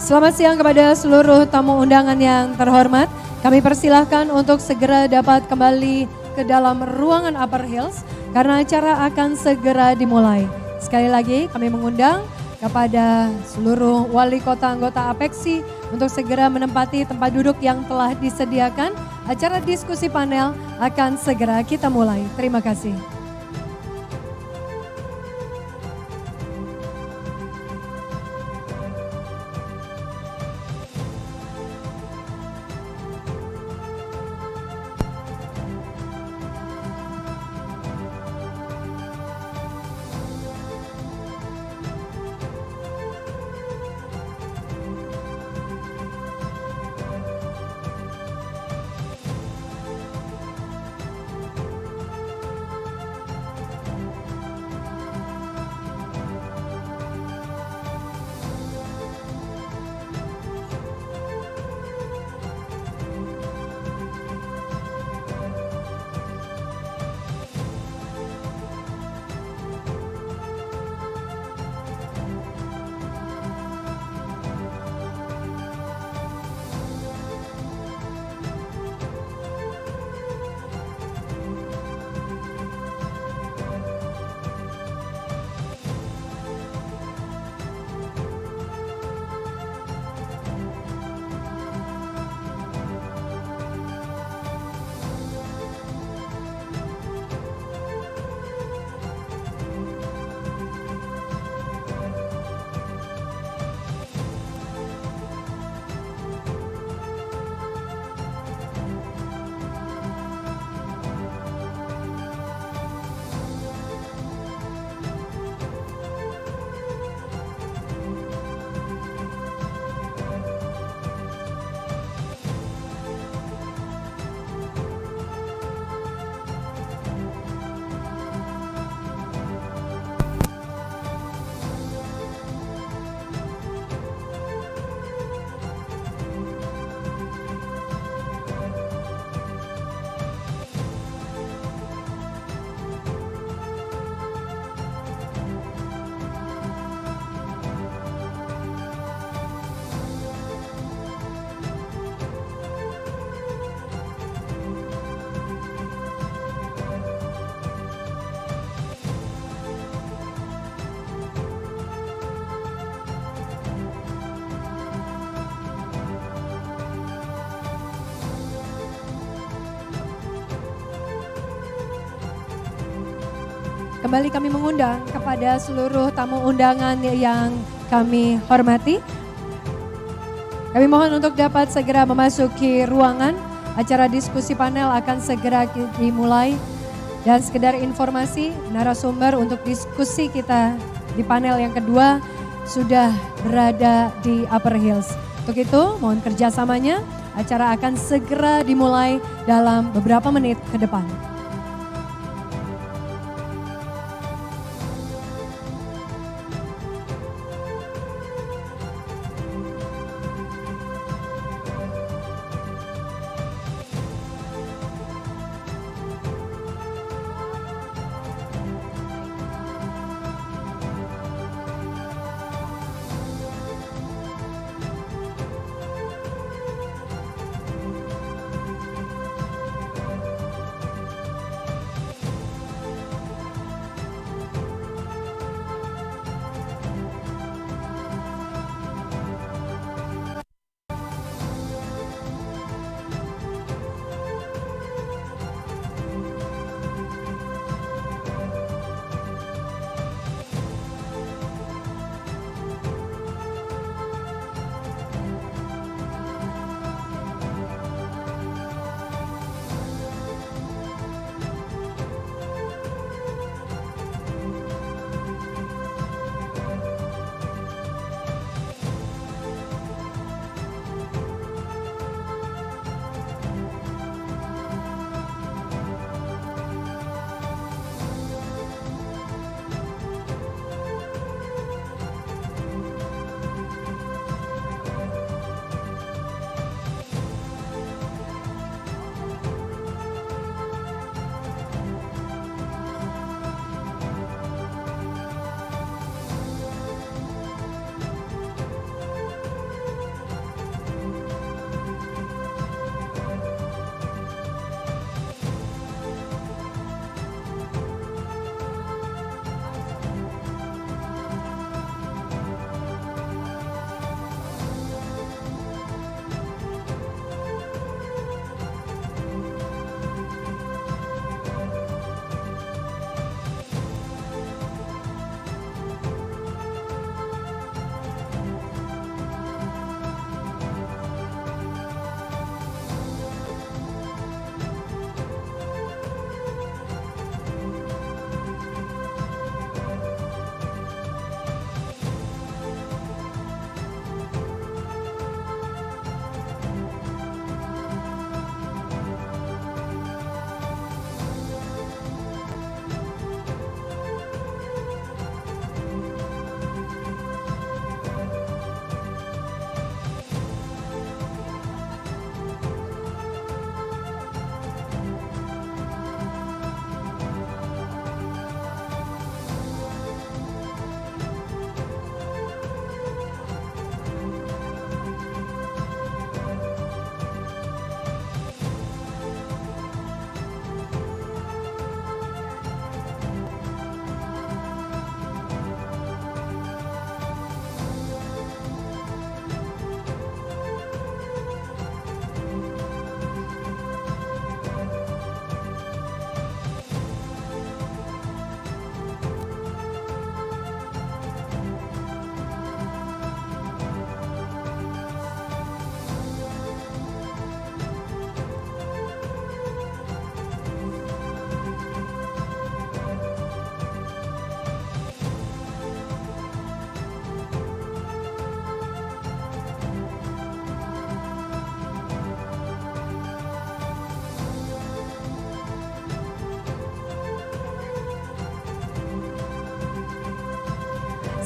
Selamat siang kepada seluruh tamu undangan yang terhormat. Kami persilahkan untuk segera dapat kembali ke dalam ruangan Upper Hills karena acara akan segera dimulai. Sekali lagi kami mengundang kepada seluruh wali kota anggota APEXI untuk segera menempati tempat duduk yang telah disediakan. Acara diskusi panel akan segera kita mulai. Terima kasih. Kembali kami mengundang kepada seluruh tamu undangan yang kami hormati. Kami mohon untuk dapat segera memasuki ruangan. Acara diskusi panel akan segera dimulai. Dan sekedar informasi, narasumber untuk diskusi kita di panel yang kedua sudah berada di Upper Hills. Untuk itu mohon kerjasamanya, acara akan segera dimulai dalam beberapa menit ke depan.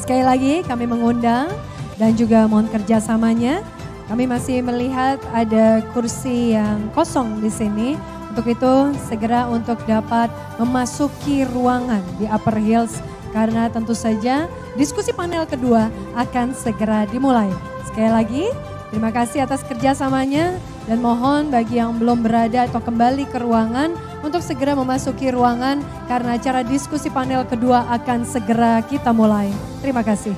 Sekali lagi kami mengundang dan juga mohon kerjasamanya. Kami masih melihat ada kursi yang kosong di sini. Untuk itu segera untuk dapat memasuki ruangan di Upper Hills. Karena tentu saja diskusi panel kedua akan segera dimulai. Sekali lagi terima kasih atas kerjasamanya. Dan mohon bagi yang belum berada atau kembali ke ruangan untuk segera memasuki ruangan karena acara diskusi panel kedua akan segera kita mulai. Terima kasih.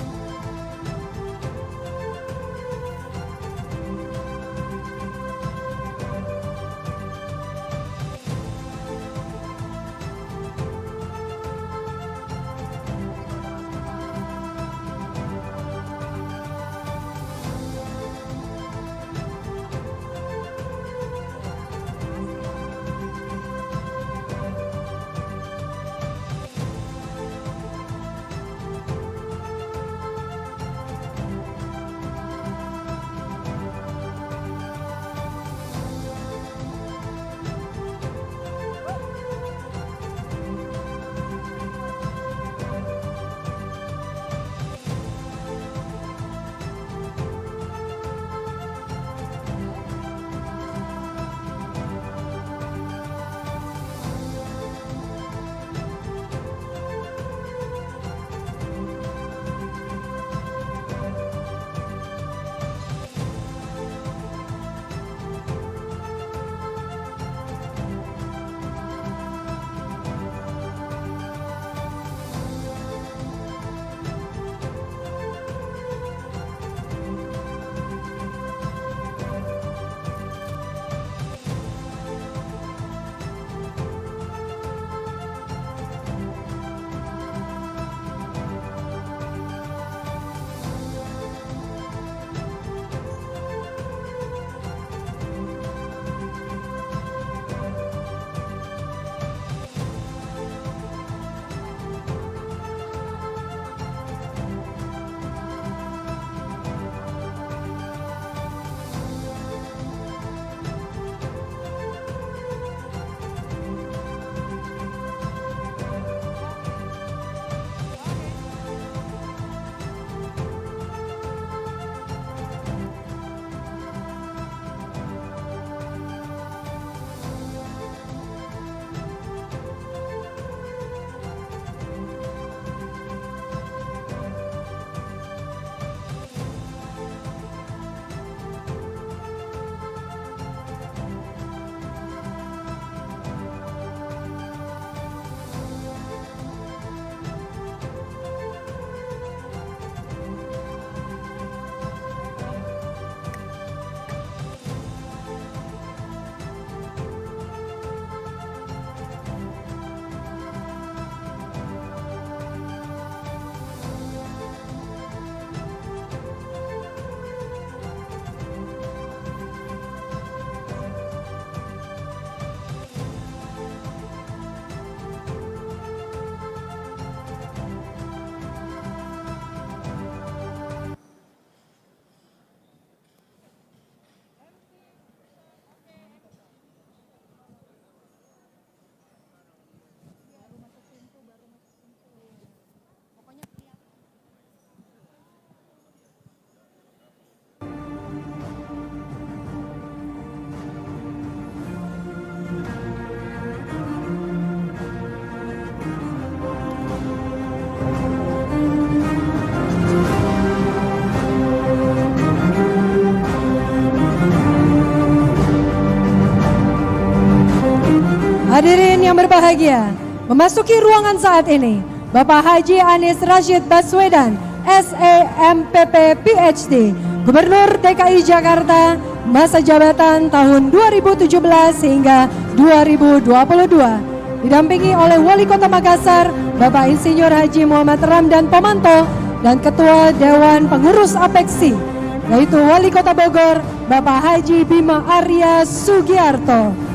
Hadirin yang berbahagia, memasuki ruangan saat ini, Bapak Haji Anies Rashid Baswedan, SEMPP PhD, Gubernur DKI Jakarta, masa jabatan tahun 2017 hingga 2022. Didampingi oleh Wali Kota Makassar, Bapak Insinyur Haji Muhammad Ramdan Pomanto, dan Ketua Dewan Pengurus Apeksi, yaitu Wali Kota Bogor, Bapak Haji Bima Arya Sugiarto.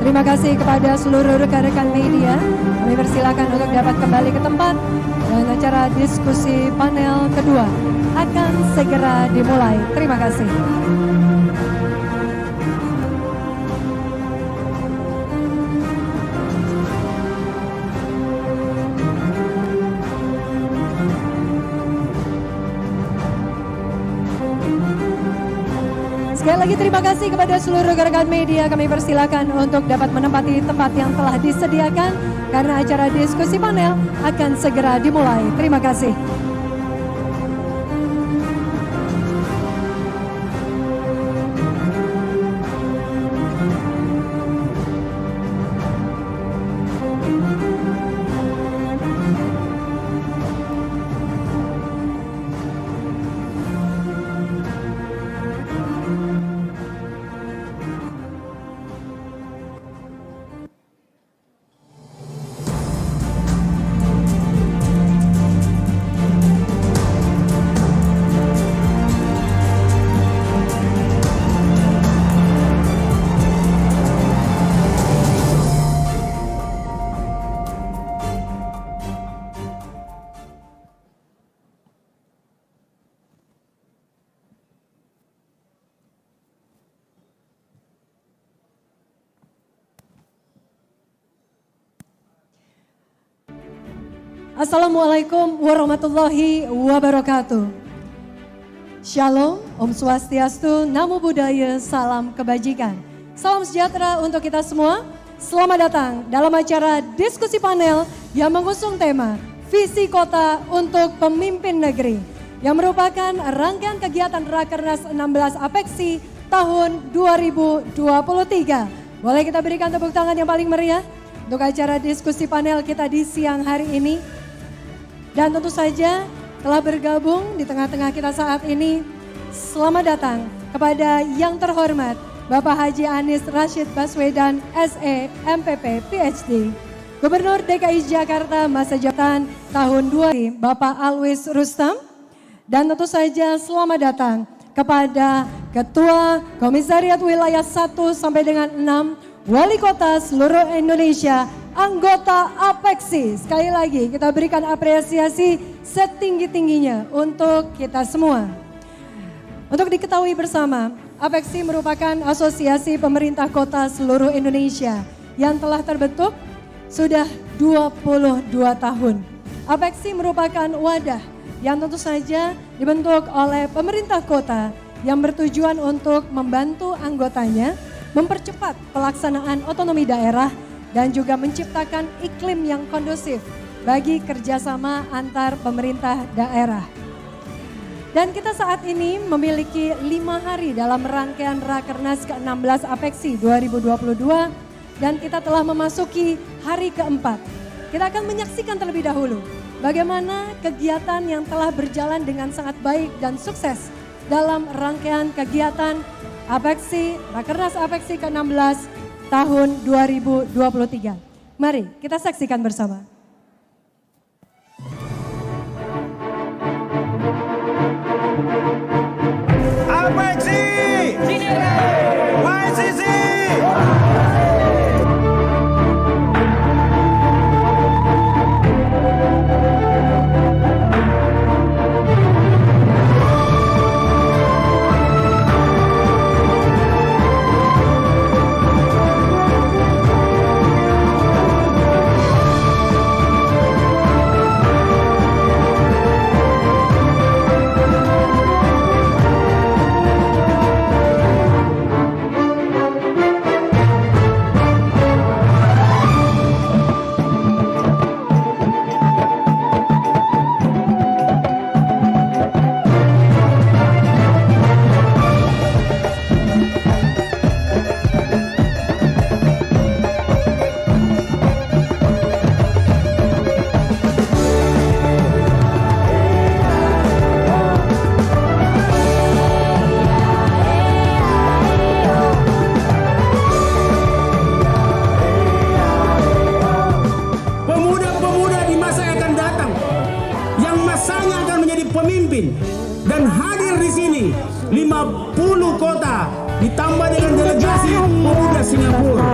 Terima kasih kepada seluruh rekan-rekan media. Kami persilakan untuk dapat kembali ke tempat dan acara diskusi panel kedua akan segera dimulai. Terima kasih. Sekali lagi terima kasih kepada seluruh rekan media. Kami persilakan untuk dapat menempati tempat yang telah disediakan karena acara diskusi panel akan segera dimulai. Terima kasih. Assalamualaikum warahmatullahi wabarakatuh. Shalom, Om Swastiastu, Namo Buddhaya, salam kebajikan. Salam sejahtera untuk kita semua. Selamat datang dalam acara diskusi panel yang mengusung tema Visi Kota untuk Pemimpin Negeri, yang merupakan rangkaian kegiatan Rakernas 16 Apeksi tahun 2023. Boleh kita berikan tepuk tangan yang paling meriah untuk acara diskusi panel kita di siang hari ini. Dan tentu saja telah bergabung di tengah-tengah kita saat ini. Selamat datang kepada yang terhormat Bapak Haji Anies Rashid Baswedan SE MPP PhD, Gubernur DKI Jakarta masa jabatan tahun 2000 Bapak Alwis Rustam. Dan tentu saja selamat datang kepada Ketua Komisariat Wilayah 1 sampai dengan 6 Wali Kota seluruh Indonesia, anggota Apeksi. Sekali lagi kita berikan apresiasi setinggi-tingginya untuk kita semua. Untuk diketahui bersama, Apeksi merupakan asosiasi pemerintah kota seluruh Indonesia yang telah terbentuk sudah 22 tahun. Apeksi merupakan wadah yang tentu saja dibentuk oleh pemerintah kota yang bertujuan untuk membantu anggotanya mempercepat pelaksanaan otonomi daerah dan juga menciptakan iklim yang kondusif bagi kerjasama antar pemerintah daerah. Dan kita saat ini memiliki 5 hari dalam rangkaian Rakernas ke-16 Apeksi 2022 dan kita telah memasuki hari keempat. Kita akan menyaksikan terlebih dahulu bagaimana kegiatan yang telah berjalan dengan sangat baik dan sukses dalam rangkaian kegiatan Apeksi, Rakernas Apeksi ke-16 tahun 2023. Mari kita saksikan bersama. Apeksi! YCC! dan hadir di sini 50 kota ditambah dengan delegasi pemuda Singapura.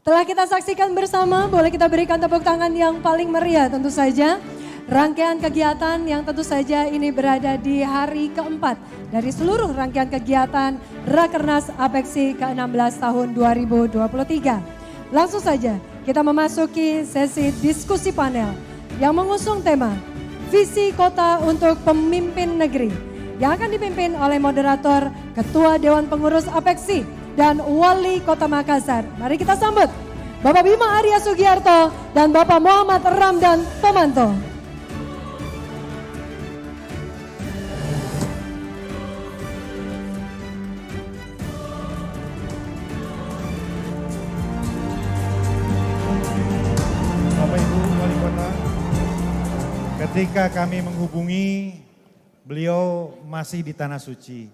Telah kita saksikan bersama, boleh kita berikan tepuk tangan yang paling meriah tentu saja. Rangkaian kegiatan yang tentu saja ini berada di hari keempat dari seluruh rangkaian kegiatan Rakernas Apeksi ke-16 tahun 2023. Langsung saja kita memasuki sesi diskusi panel yang mengusung tema Visi Kota untuk Pemimpin Negeri yang akan dipimpin oleh moderator Ketua Dewan Pengurus Apeksi dan Wali Kota Makassar. Mari kita sambut Bapak Bima Arya Sugiarto dan Bapak Muhammad Ramdan Tomanto. Bapak Ibu Wali Kota, ketika kami menghubungi, beliau masih di Tanah Suci.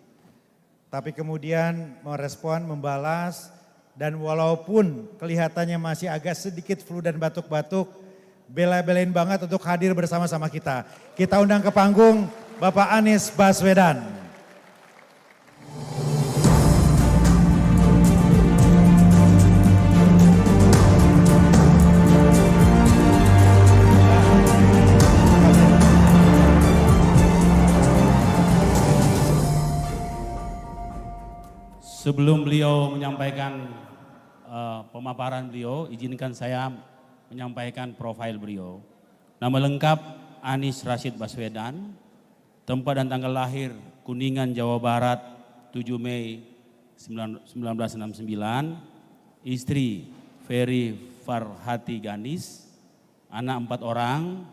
Tapi kemudian merespon, membalas, dan walaupun kelihatannya masih agak sedikit flu dan batuk-batuk, bela-belain banget untuk hadir bersama-sama kita. Kita undang ke panggung Bapak Anies Baswedan. Sebelum beliau menyampaikan pemaparan beliau, izinkan saya menyampaikan profil beliau. Nama lengkap Anies Rashid Baswedan, tempat dan tanggal lahir Kuningan, Jawa Barat, 7 Mei 1969, istri Ferry Farhati Ganis, anak 4 orang,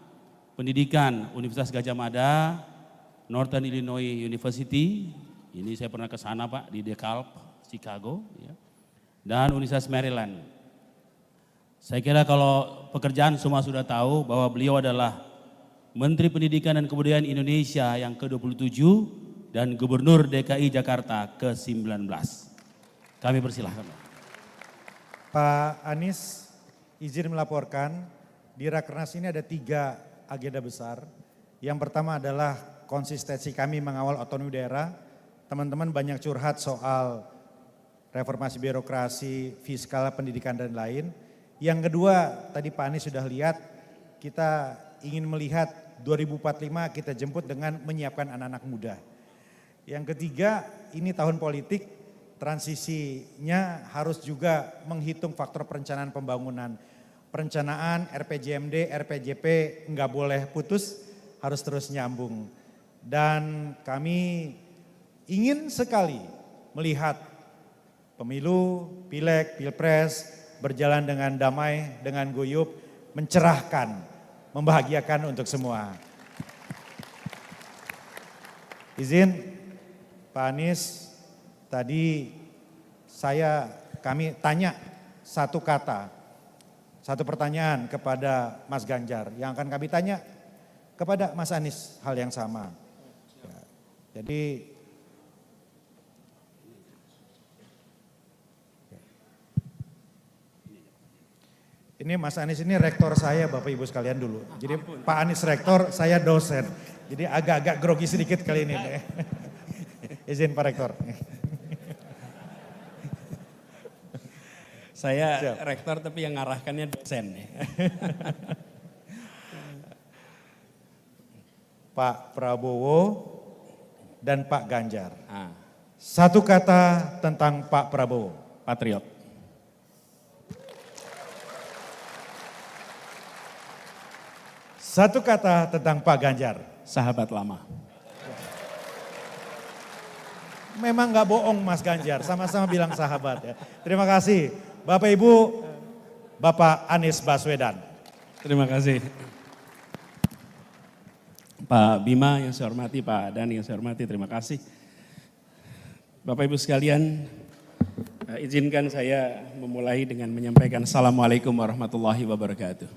pendidikan Universitas Gajah Mada, Northern Illinois University, ini saya pernah ke sana Pak, di DeKalb, Chicago, ya. Dan Universitas Maryland. Saya kira kalau pekerjaan semua sudah tahu bahwa beliau adalah Menteri Pendidikan dan Kebudayaan Indonesia yang ke-27 dan Gubernur DKI Jakarta ke-19. Kami persilahkan. Pak Anies, izin melaporkan di Rakernas ini ada 3 agenda besar. Yang pertama adalah konsistensi kami mengawal otonomi daerah. Teman-teman banyak curhat soal reformasi birokrasi, fiskal, pendidikan dan lain. Yang kedua, tadi Pak Anies sudah lihat, kita ingin melihat 2045 kita jemput dengan menyiapkan anak-anak muda. Yang ketiga, ini tahun politik, transisinya harus juga menghitung faktor perencanaan pembangunan. Perencanaan RPJMD, RPJP nggak boleh putus, harus terus nyambung. Dan kami ingin sekali melihat pemilu, pileg, pilpres berjalan dengan damai, dengan guyup, mencerahkan, membahagiakan untuk semua. Izin Pak Anies, tadi kami tanya satu kata, satu pertanyaan kepada Mas Ganjar, yang akan kami tanya kepada Mas Anies hal yang sama. Jadi ini Mas Anies ini rektor saya Bapak Ibu sekalian dulu. Jadi Pak Anies rektor, saya dosen. Jadi agak-agak grogi sedikit kali ini. Izin Pak Rektor. Saya Siap. rektor tapi yang ngarahkannya dosen. Pak Prabowo dan Pak Ganjar. Ah, Satu kata tentang Pak Prabowo. patriot. Satu kata tentang Pak Ganjar. Sahabat lama. Memang nggak bohong Mas Ganjar, sama-sama bilang sahabat ya. Terima kasih Bapak Ibu, Bapak Anies Baswedan. Terima kasih. Pak Bima yang saya hormati, Pak Dhani yang saya hormati, terima kasih. Bapak Ibu sekalian, izinkan saya memulai dengan menyampaikan Assalamualaikum warahmatullahi wabarakatuh.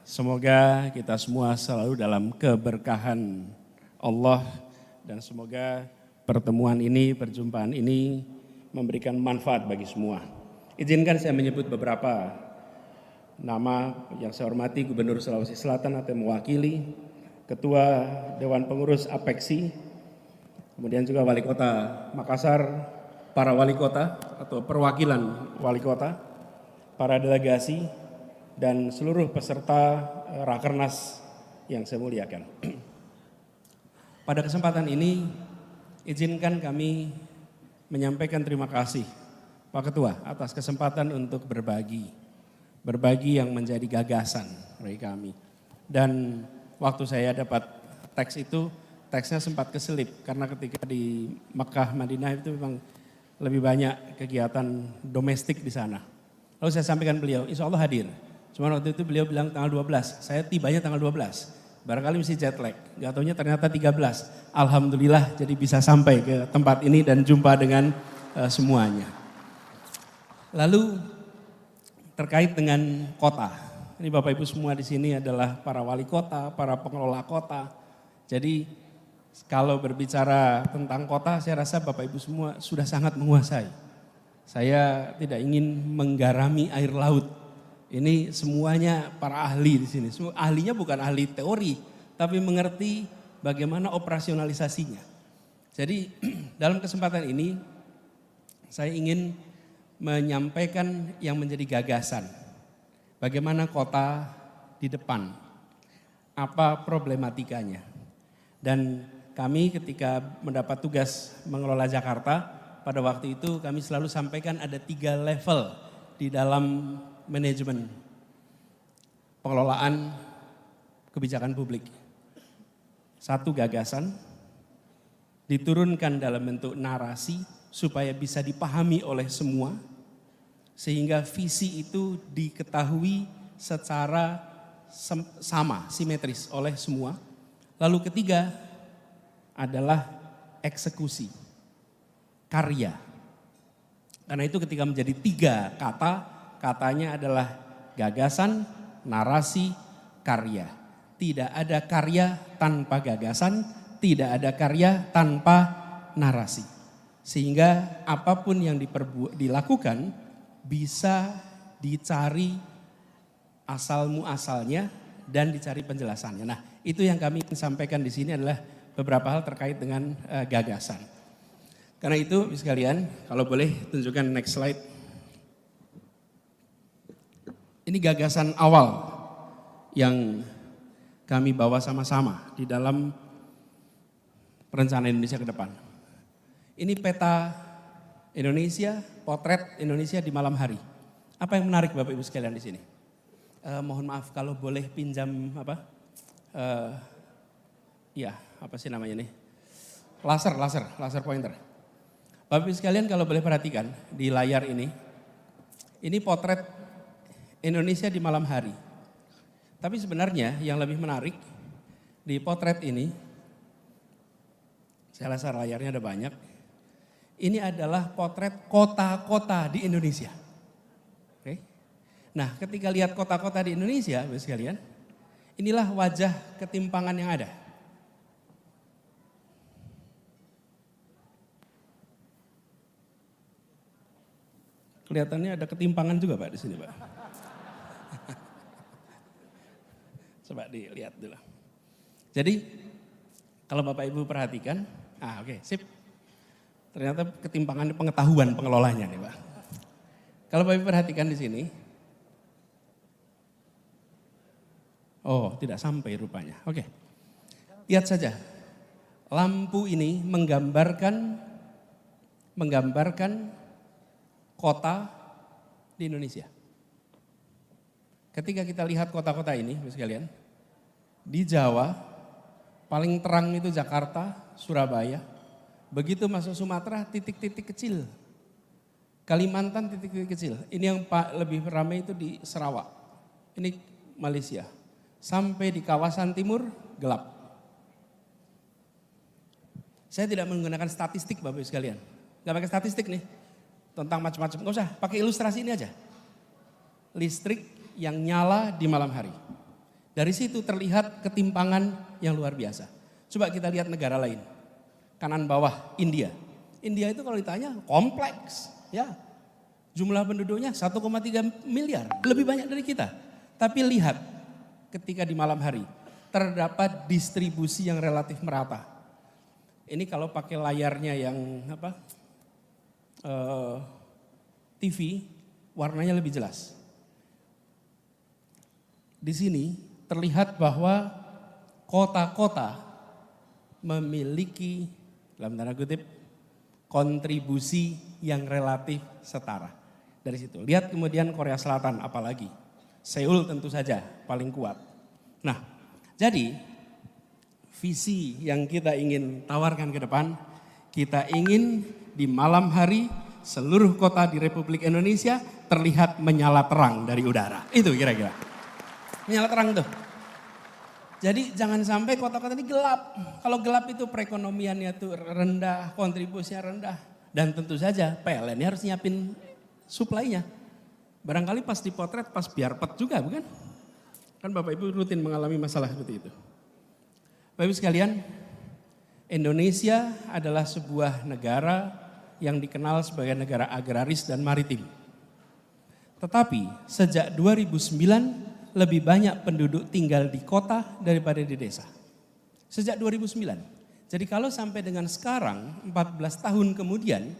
Semoga kita semua selalu dalam keberkahan Allah dan semoga pertemuan ini, perjumpaan ini memberikan manfaat bagi semua. Izinkan saya menyebut beberapa nama yang saya hormati, Gubernur Sulawesi Selatan atau mewakili, Ketua Dewan Pengurus Apeksi, kemudian juga Wali Kota Makassar, para wali kota atau perwakilan wali kota, para delegasi, dan seluruh peserta Rakernas yang saya muliakan. Pada kesempatan ini, izinkan kami menyampaikan terima kasih Pak Ketua atas kesempatan untuk berbagi yang menjadi gagasan bagi kami. Dan waktu saya dapat teks itu, teksnya sempat keselip karena ketika di Mekah, Madinah itu memang lebih banyak kegiatan domestik di sana. Lalu saya sampaikan beliau, insya Allah hadir. Cuma waktu itu beliau bilang tanggal 12, saya tibanya tanggal 12. Barangkali mesti jet lag, gak taunya ternyata 13. Alhamdulillah jadi bisa sampai ke tempat ini dan jumpa dengan semuanya. Lalu terkait dengan kota, ini Bapak Ibu semua di sini adalah para wali kota, para pengelola kota. Jadi kalau berbicara tentang kota, saya rasa Bapak Ibu semua sudah sangat menguasai. Saya tidak ingin menggarami air laut. Ini semuanya para ahli di sini. Semua ahlinya bukan ahli teori, tapi mengerti bagaimana operasionalisasinya. Jadi dalam kesempatan ini saya ingin menyampaikan yang menjadi gagasan. Bagaimana kota di depan, apa problematikanya. Dan kami ketika mendapat tugas mengelola Jakarta, pada waktu itu kami selalu sampaikan ada 3 level di dalam manajemen pengelolaan kebijakan publik. 1, gagasan, diturunkan dalam bentuk narasi supaya bisa dipahami oleh semua, sehingga visi itu diketahui secara sama, simetris oleh semua. Lalu ketiga adalah eksekusi, karya. Karena itu ketika menjadi 3 kata, katanya adalah gagasan, narasi, karya. Tidak ada karya tanpa gagasan, tidak ada karya tanpa narasi. Sehingga apapun yang dilakukan bisa dicari asal muasalnya dan dicari penjelasannya. Nah, itu yang kami ingin sampaikan di sini adalah beberapa hal terkait dengan gagasan. Karena itu sekalian, kalau boleh tunjukkan next slide. Ini gagasan awal yang kami bawa sama-sama di dalam perencanaan Indonesia ke depan. Ini peta Indonesia, potret Indonesia di malam hari. Apa yang menarik Bapak Ibu sekalian di sini? Mohon maaf kalau boleh pinjam apa sih namanya nih? Laser pointer. Bapak Ibu sekalian kalau boleh perhatikan di layar ini potret Indonesia di malam hari. Tapi sebenarnya yang lebih menarik di potret ini, saya rasa layarnya ada banyak. Ini adalah potret kota-kota di Indonesia. Oke. Nah, ketika lihat kota-kota di Indonesia, Bapak sekalian, inilah wajah ketimpangan yang ada. Kelihatannya ada ketimpangan juga Pak di sini Pak. Coba dilihat dulu. Jadi kalau Bapak Ibu perhatikan, oke, sip. Ternyata ketimpangan pengetahuan pengelolanya nih Pak. Kalau Bapak Ibu perhatikan di sini, tidak sampai rupanya. Oke, lihat saja. Lampu ini menggambarkan kota di Indonesia. Ketika kita lihat kota-kota ini, sekalian, di Jawa paling terang itu Jakarta, Surabaya. Begitu masuk Sumatera, titik-titik kecil. Kalimantan titik-titik kecil. Ini yang lebih ramai itu di Sarawak. Ini Malaysia. Sampai di kawasan timur gelap. Saya tidak menggunakan statistik Bapak Ibu sekalian. Gak pakai statistik nih. Tentang macam-macam. Gak usah, pakai ilustrasi ini aja. Listrik yang nyala di malam hari. Dari situ terlihat ketimpangan yang luar biasa. Coba kita lihat negara lain. Kanan bawah India. India itu kalau ditanya kompleks. Ya, jumlah penduduknya 1,3 miliar. Lebih banyak dari kita. Tapi lihat ketika di malam hari. Terdapat distribusi yang relatif merata. Ini kalau pakai layarnya yang TV warnanya lebih jelas. Di sini terlihat bahwa kota-kota memiliki dalam tanda kutip kontribusi yang relatif setara. Dari situ lihat kemudian Korea Selatan apalagi. Seoul tentu saja paling kuat. Nah, jadi visi yang kita ingin tawarkan ke depan, kita ingin di malam hari seluruh kota di Republik Indonesia terlihat menyala terang dari udara. Itu kira-kira. Menyala terang tuh. Jadi jangan sampai kota-kota ini gelap. Kalau gelap itu perekonomiannya tuh rendah, kontribusinya rendah. Dan tentu saja PLN ini harus nyiapin suplainya. Barangkali pas dipotret pas biarpet juga bukan? Kan Bapak Ibu rutin mengalami masalah seperti itu. Bapak Ibu sekalian, Indonesia adalah sebuah negara yang dikenal sebagai negara agraris dan maritim. Tetapi sejak 2009 lebih banyak penduduk tinggal di kota daripada di desa. Sejak 2009. Jadi kalau sampai dengan sekarang 14 tahun kemudian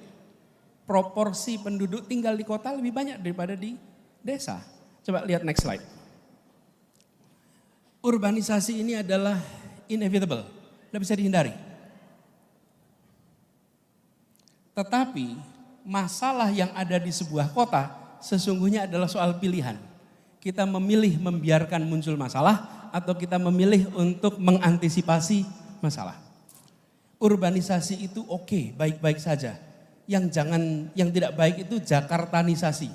proporsi penduduk tinggal di kota lebih banyak daripada di desa. Coba lihat next slide. Urbanisasi ini adalah inevitable, tidak bisa dihindari. Tetapi masalah yang ada di sebuah kota sesungguhnya adalah soal pilihan. Kita memilih membiarkan muncul masalah atau kita memilih untuk mengantisipasi masalah. Urbanisasi itu oke, baik-baik saja. Yang tidak baik itu Jakartanisasi.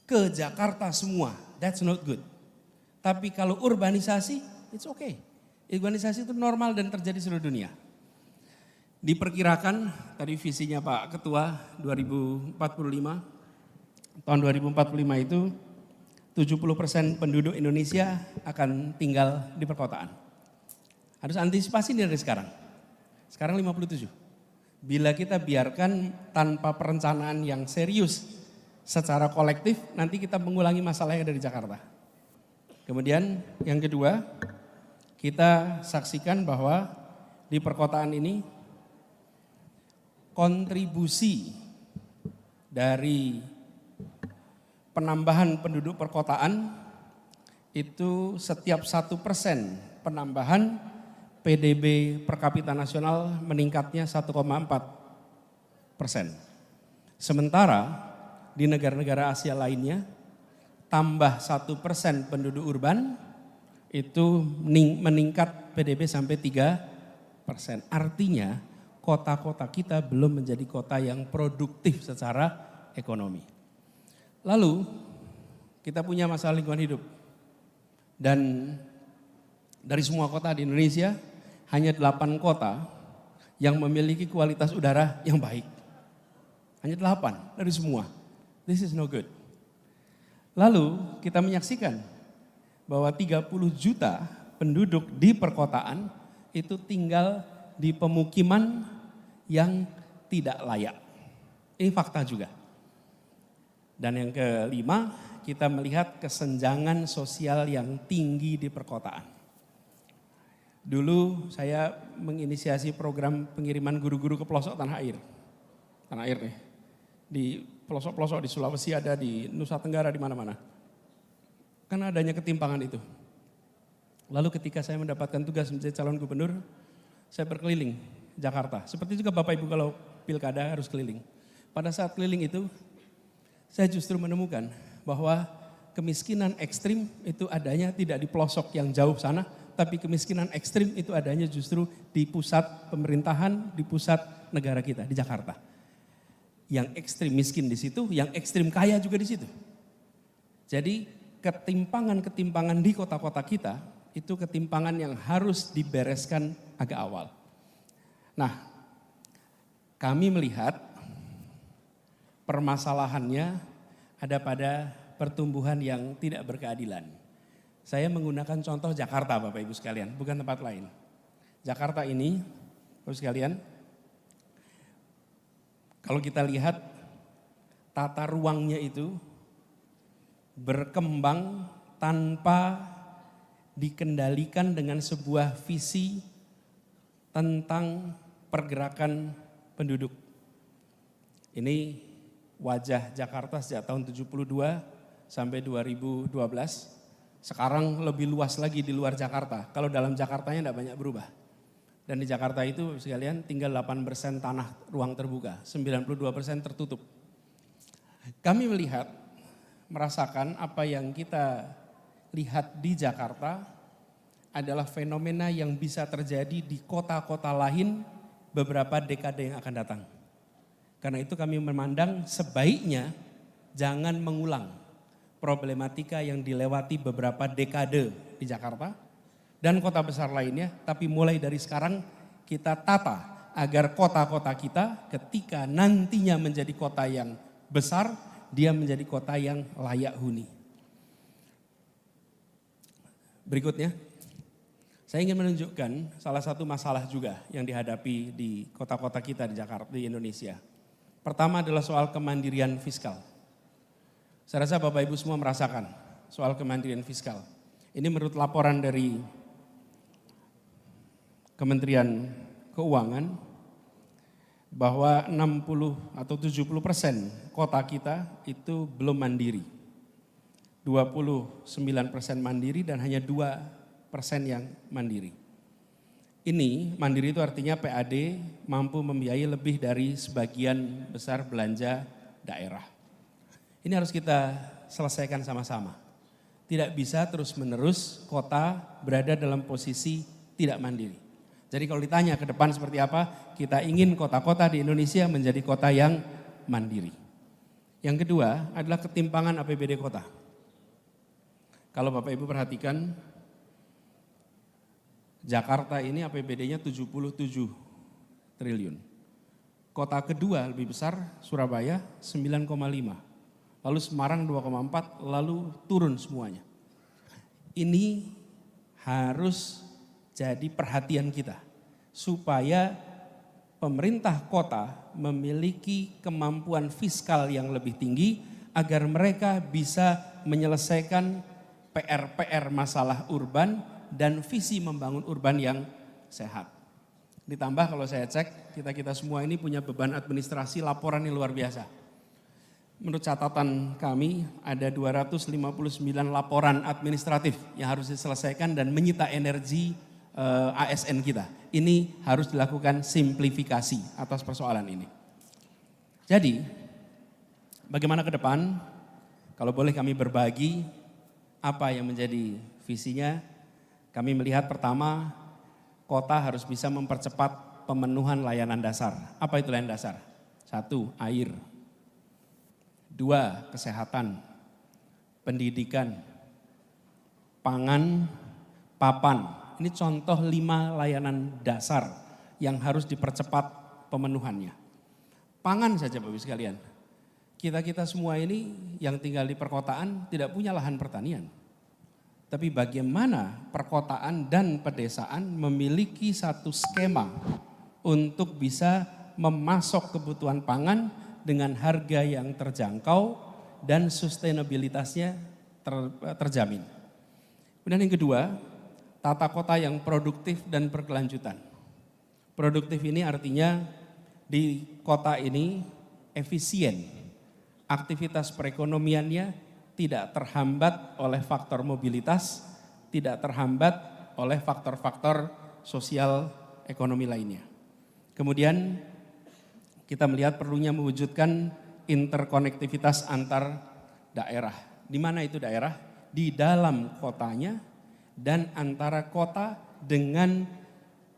Ke Jakarta semua, that's not good. Tapi kalau urbanisasi, it's okay. Urbanisasi itu normal dan terjadi seluruh dunia. Diperkirakan tadi visinya Pak Ketua 2045. Tahun 2045 itu 70% penduduk Indonesia akan tinggal di perkotaan. Harus antisipasi dari sekarang. Sekarang 57. Bila kita biarkan tanpa perencanaan yang serius secara kolektif, nanti kita mengulangi masalah yang ada di Jakarta. Kemudian yang kedua, kita saksikan bahwa di perkotaan ini kontribusi dari penambahan penduduk perkotaan itu setiap 1% penambahan PDB per kapita nasional meningkatnya 1,4%. Sementara di negara-negara Asia lainnya tambah 1% penduduk urban itu meningkat PDB sampai 3%. Artinya kota-kota kita belum menjadi kota yang produktif secara ekonomi. Lalu kita punya masalah lingkungan hidup. Dan dari semua kota di Indonesia hanya 8 kota yang memiliki kualitas udara yang baik. Hanya 8 dari semua. This is no good. Lalu kita menyaksikan bahwa 30 juta penduduk di perkotaan itu tinggal di pemukiman yang tidak layak. Ini fakta juga. Dan yang kelima, kita melihat kesenjangan sosial yang tinggi di perkotaan. Dulu saya menginisiasi program pengiriman guru-guru ke pelosok tanah air. Tanah air nih. Di pelosok-pelosok di Sulawesi ada, di Nusa Tenggara, di mana-mana. Karena adanya ketimpangan itu. Lalu ketika saya mendapatkan tugas menjadi calon gubernur, saya berkeliling Jakarta. Seperti juga Bapak Ibu kalau pilkada harus keliling. Pada saat keliling itu, saya justru menemukan bahwa kemiskinan ekstrim itu adanya tidak di pelosok yang jauh sana, tapi kemiskinan ekstrim itu adanya justru di pusat pemerintahan, di pusat negara kita, di Jakarta. Yang ekstrim miskin di situ, yang ekstrim kaya juga di situ. Jadi ketimpangan-ketimpangan di kota-kota kita, itu ketimpangan yang harus dibereskan agak awal. Nah, kami melihat permasalahannya ada pada pertumbuhan yang tidak berkeadilan. Saya menggunakan contoh Jakarta Bapak Ibu sekalian, bukan tempat lain. Jakarta ini, Bapak Ibu sekalian, kalau kita lihat tata ruangnya itu berkembang tanpa dikendalikan dengan sebuah visi tentang pergerakan penduduk. Ini wajah Jakarta sejak tahun 72 sampai 2012. Sekarang lebih luas lagi di luar Jakarta. Kalau dalam Jakartanya tidak banyak berubah. Dan di Jakarta itu sekalian tinggal 8% tanah ruang terbuka, 92% tertutup. Kami merasakan apa yang kita lihat di Jakarta adalah fenomena yang bisa terjadi di kota-kota lain beberapa dekade yang akan datang. Karena itu kami memandang sebaiknya jangan mengulang problematika yang dilewati beberapa dekade di Jakarta dan kota besar lainnya, tapi mulai dari sekarang kita tata agar kota-kota kita ketika nantinya menjadi kota yang besar, dia menjadi kota yang layak huni. Berikutnya, saya ingin menunjukkan salah satu masalah juga yang dihadapi di kota-kota kita di Jakarta, di Indonesia. Pertama adalah soal kemandirian fiskal. Saya rasa Bapak Ibu semua merasakan soal kemandirian fiskal. Ini menurut laporan dari Kementerian Keuangan bahwa 60 atau 70% kota kita itu belum mandiri. 29% mandiri dan hanya 2% yang mandiri. Ini mandiri itu artinya PAD mampu membiayai lebih dari sebagian besar belanja daerah. Ini harus kita selesaikan sama-sama. Tidak bisa terus-menerus kota berada dalam posisi tidak mandiri. Jadi kalau ditanya ke depan seperti apa, kita ingin kota-kota di Indonesia menjadi kota yang mandiri. Yang kedua adalah ketimpangan APBD kota. Kalau Bapak Ibu perhatikan, Jakarta ini APBD-nya 77 triliun. Kota kedua lebih besar, Surabaya 9,5. Lalu Semarang 2,4, lalu turun semuanya. Ini harus jadi perhatian kita supaya pemerintah kota memiliki kemampuan fiskal yang lebih tinggi agar mereka bisa menyelesaikan PR-PR masalah urban dan visi membangun urban yang sehat. Ditambah kalau saya cek, kita semua ini punya beban administrasi laporan yang luar biasa. Menurut catatan kami ada 259 laporan administratif yang harus diselesaikan dan menyita energi ASN kita. Ini harus dilakukan simplifikasi atas persoalan ini. Jadi, bagaimana ke depan? Kalau boleh kami berbagi apa yang menjadi visinya, kami melihat pertama, kota harus bisa mempercepat pemenuhan layanan dasar. Apa itu layanan dasar? 1, air. 2, kesehatan, pendidikan, pangan, papan. Ini contoh 5 layanan dasar yang harus dipercepat pemenuhannya. Pangan saja Bapak Ibu sekalian. Kita semua ini yang tinggal di perkotaan tidak punya lahan pertanian. Tapi bagaimana perkotaan dan pedesaan memiliki satu skema untuk bisa memasok kebutuhan pangan dengan harga yang terjangkau dan sustainabilitasnya terjamin. Kemudian yang kedua, tata kota yang produktif dan berkelanjutan. Produktif ini artinya di kota ini efisien, aktivitas perekonomiannya tidak terhambat oleh faktor mobilitas, tidak terhambat oleh faktor-faktor sosial ekonomi lainnya. Kemudian kita melihat perlunya mewujudkan interkonektivitas antar daerah. Di mana itu daerah? Di dalam kotanya dan antara kota dengan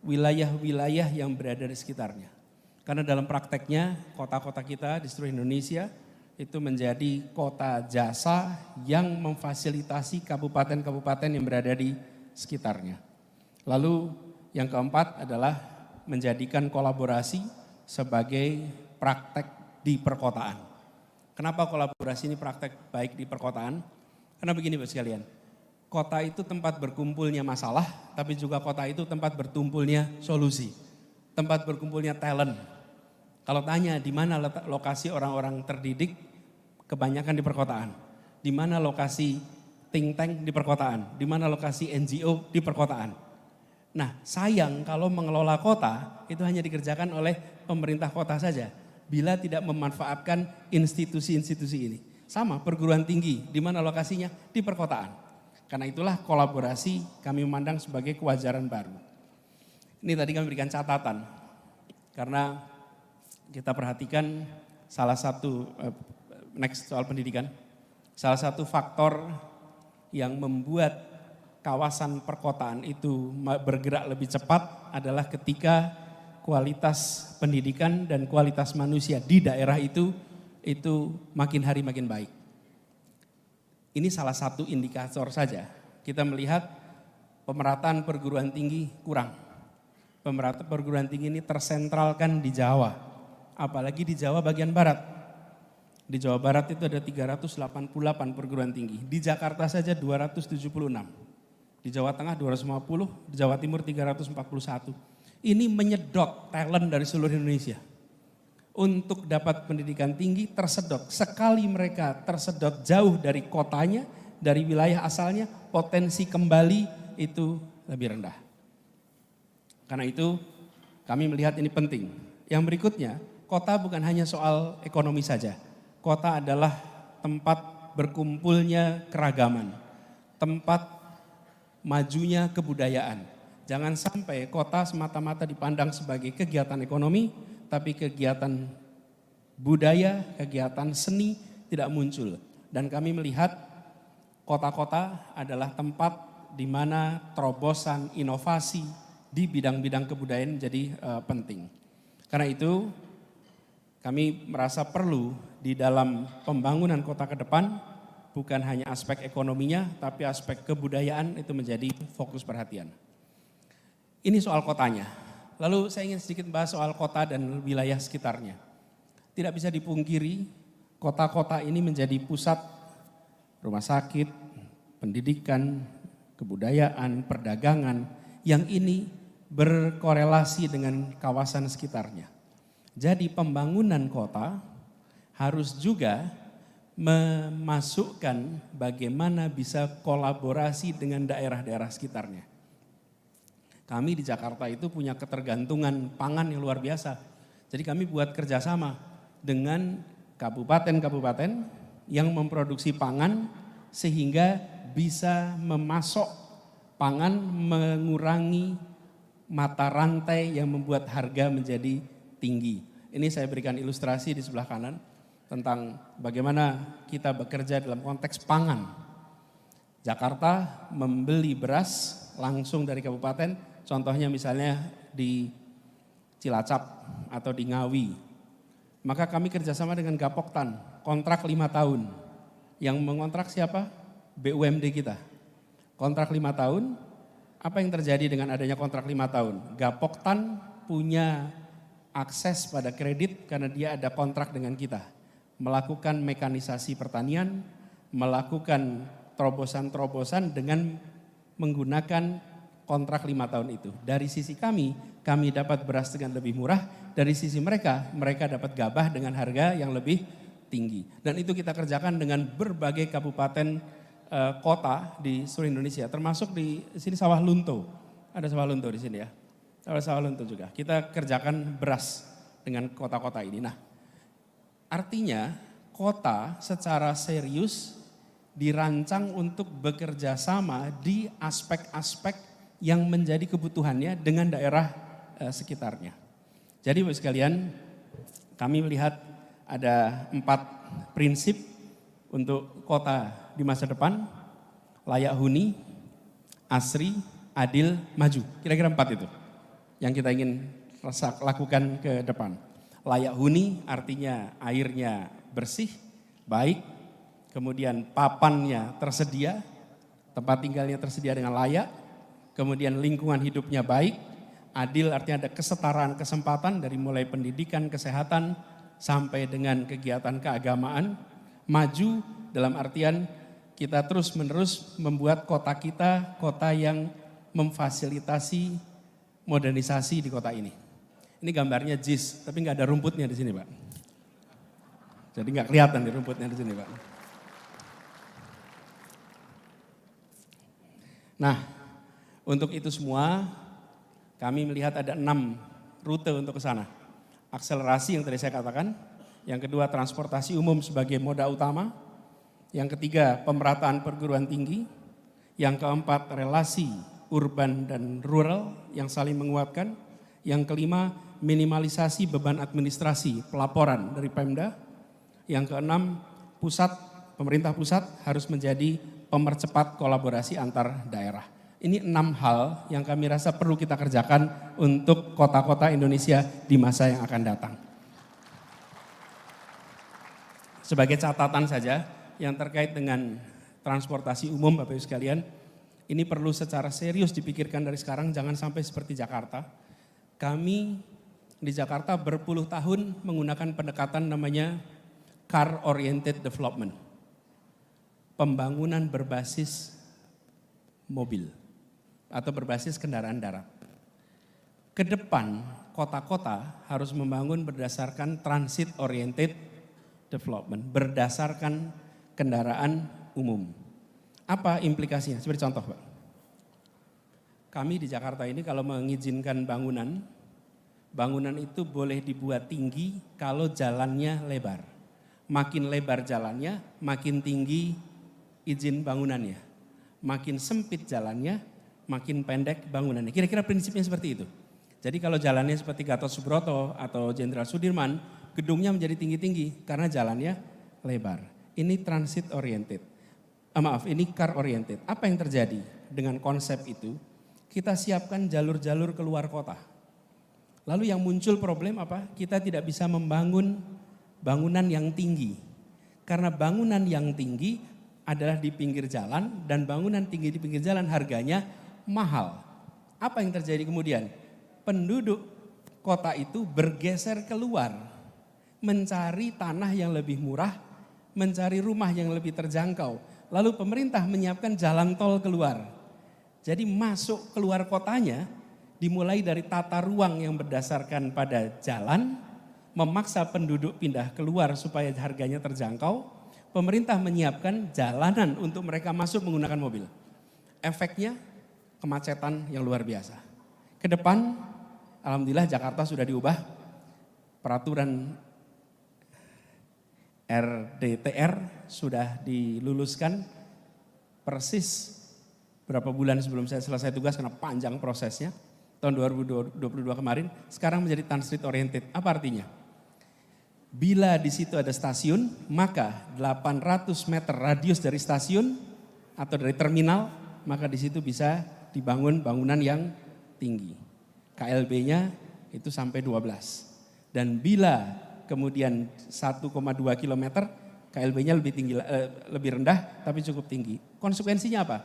wilayah-wilayah yang berada di sekitarnya. Karena dalam prakteknya kota-kota kita di seluruh Indonesia itu menjadi kota jasa yang memfasilitasi kabupaten-kabupaten yang berada di sekitarnya. Lalu yang keempat adalah menjadikan kolaborasi sebagai praktek di perkotaan. Kenapa kolaborasi ini praktek baik di perkotaan? Karena begini Bapak sekalian, kota itu tempat berkumpulnya masalah, tapi juga kota itu tempat bertumpulnya solusi, tempat berkumpulnya talent. Kalau tanya di mana lokasi orang-orang terdidik, kebanyakan di perkotaan. Di mana lokasi think tank di perkotaan, di mana lokasi NGO di perkotaan. Nah sayang kalau mengelola kota itu hanya dikerjakan oleh pemerintah kota saja. bila tidak memanfaatkan institusi-institusi ini. Sama perguruan tinggi, di mana lokasinya? Di perkotaan. Karena itulah kolaborasi kami memandang sebagai kewajaran baru. Ini tadi kami berikan catatan, karena kita perhatikan salah satu, next soal pendidikan, salah satu faktor yang membuat kawasan perkotaan itu bergerak lebih cepat adalah ketika kualitas pendidikan dan kualitas manusia di daerah itu makin hari makin baik. Ini salah satu indikator saja. Kita melihat pemerataan perguruan tinggi kurang. Pemerataan perguruan tinggi ini tersentralkan di Jawa, apalagi di Jawa bagian barat. Di Jawa Barat itu ada 388 perguruan tinggi, di Jakarta saja 276, di Jawa Tengah 250, di Jawa Timur 341. Ini menyedot talent dari seluruh Indonesia. Untuk dapat pendidikan tinggi tersedot, sekali mereka tersedot jauh dari kotanya, dari wilayah asalnya, potensi kembali itu lebih rendah. Karena itu kami melihat ini penting. Yang berikutnya, kota bukan hanya soal ekonomi saja. Kota adalah tempat berkumpulnya keragaman, tempat majunya kebudayaan. Jangan sampai kota semata-mata dipandang sebagai kegiatan ekonomi, tapi kegiatan budaya, kegiatan seni tidak muncul. Dan kami melihat kota-kota adalah tempat di mana terobosan inovasi di bidang-bidang kebudayaan menjadi penting. Karena itu kami merasa perlu di dalam pembangunan kota ke depan bukan hanya aspek ekonominya, tapi aspek kebudayaan itu menjadi fokus perhatian. Ini soal kotanya. Lalu saya ingin sedikit bahas soal kota dan wilayah sekitarnya. Tidak bisa dipungkiri, kota-kota ini menjadi pusat rumah sakit, pendidikan, kebudayaan, perdagangan, yang ini berkorelasi dengan kawasan sekitarnya. Jadi pembangunan kota harus juga memasukkan bagaimana bisa kolaborasi dengan daerah-daerah sekitarnya. Kami di Jakarta itu punya ketergantungan pangan yang luar biasa. Jadi kami buat kerjasama dengan kabupaten-kabupaten yang memproduksi pangan sehingga bisa memasok pangan, mengurangi mata rantai yang membuat harga menjadi tinggi. Ini saya berikan ilustrasi di sebelah kanan tentang bagaimana kita bekerja dalam konteks pangan. Jakarta membeli beras langsung dari kabupaten. Contohnya misalnya di Cilacap atau di Ngawi. Maka kami kerjasama dengan Gapoktan, kontrak 5 tahun. Yang mengontrak siapa? BUMD kita. Kontrak 5 tahun, apa yang terjadi dengan adanya kontrak 5 tahun? Gapoktan punya akses pada kredit karena dia ada kontrak dengan kita. Melakukan mekanisasi pertanian, melakukan terobosan-terobosan dengan menggunakan kontrak 5 tahun itu. Dari sisi kami dapat beras dengan lebih murah. Dari sisi mereka dapat gabah dengan harga yang lebih tinggi. Dan itu kita kerjakan dengan berbagai kabupaten kota di seluruh Indonesia. Termasuk di sini Sawah Lunto. Ada Sawah Lunto di sini ya. Ada Sawah Lunto juga. Kita kerjakan beras dengan kota-kota ini. Nah, artinya kota secara serius dirancang untuk bekerja sama di aspek-aspek yang menjadi kebutuhannya dengan daerah sekitarnya. Jadi Bapak sekalian, kami melihat ada 4 prinsip untuk kota di masa depan: layak huni, asri, adil, maju. Kira-kira 4 itu yang kita ingin lakukan ke depan. Layak huni artinya airnya bersih, baik, kemudian papannya tersedia, tempat tinggalnya tersedia dengan layak, kemudian lingkungan hidupnya baik. Adil artinya ada kesetaraan kesempatan dari mulai pendidikan, kesehatan, sampai dengan kegiatan keagamaan. Maju dalam artian kita terus menerus membuat kota kita kota yang memfasilitasi modernisasi di kota ini. Ini gambarnya JIS, tapi nggak ada rumputnya di sini Pak. Jadi nggak kelihatan di rumputnya di sini Pak. Nah, untuk itu semua kami melihat ada 6 rute untuk ke sana. akselerasi yang tadi saya katakan. Yang kedua, transportasi umum sebagai moda utama. Yang ketiga, pemerataan perguruan tinggi. Yang keempat, relasi urban dan rural yang saling menguatkan. Yang kelima, minimalisasi beban administrasi pelaporan dari Pemda. Yang keenam, pemerintah pusat harus menjadi pemercepat kolaborasi antar daerah. Ini 6 hal yang kami rasa perlu kita kerjakan untuk kota-kota Indonesia di masa yang akan datang. Sebagai catatan saja yang terkait dengan transportasi umum Bapak Ibu sekalian, ini perlu secara serius dipikirkan dari sekarang, jangan sampai seperti Jakarta. Kami di Jakarta berpuluh tahun menggunakan pendekatan namanya car oriented development. Pembangunan berbasis mobil atau berbasis kendaraan darat. Ke depan kota-kota harus membangun berdasarkan transit oriented development, berdasarkan kendaraan umum. Apa implikasinya? Seperti contoh Pak. Kami di Jakarta ini kalau mengizinkan bangunan itu boleh dibuat tinggi kalau jalannya lebar. Makin lebar jalannya, makin tinggi izin bangunannya. Makin sempit jalannya, makin pendek bangunannya. Kira-kira prinsipnya seperti itu. Jadi kalau jalannya seperti Gatot Subroto atau Jenderal Sudirman, gedungnya menjadi tinggi-tinggi karena jalannya lebar. Ini transit oriented. Ini car oriented. Apa yang terjadi dengan konsep itu? Kita siapkan jalur-jalur keluar kota. Lalu yang muncul problem apa? Kita tidak bisa membangun bangunan yang tinggi. Karena bangunan yang tinggi adalah di pinggir jalan dan bangunan tinggi di pinggir jalan harganya mahal. Apa yang terjadi kemudian? Penduduk kota itu bergeser keluar, mencari tanah yang lebih murah, mencari rumah yang lebih terjangkau. Lalu pemerintah menyiapkan jalan tol keluar. Jadi masuk keluar kotanya dimulai dari tata ruang yang berdasarkan pada jalan, memaksa penduduk pindah keluar supaya harganya terjangkau. Pemerintah menyiapkan jalanan untuk mereka masuk menggunakan mobil. Efeknya kemacetan yang luar biasa. Ke depan, alhamdulillah Jakarta sudah diubah. Peraturan RDTR sudah diluluskan persis berapa bulan sebelum saya selesai tugas karena panjang prosesnya. Tahun 2022 kemarin, sekarang menjadi transit oriented. Apa artinya? Bila di situ ada stasiun, maka 800 meter radius dari stasiun atau dari terminal, maka di situ bisa dibangun bangunan yang tinggi. KLB-nya itu sampai 12. Dan bila kemudian 1,2 kilometer, KLB-nya lebih rendah tapi cukup tinggi. Konsekuensinya apa?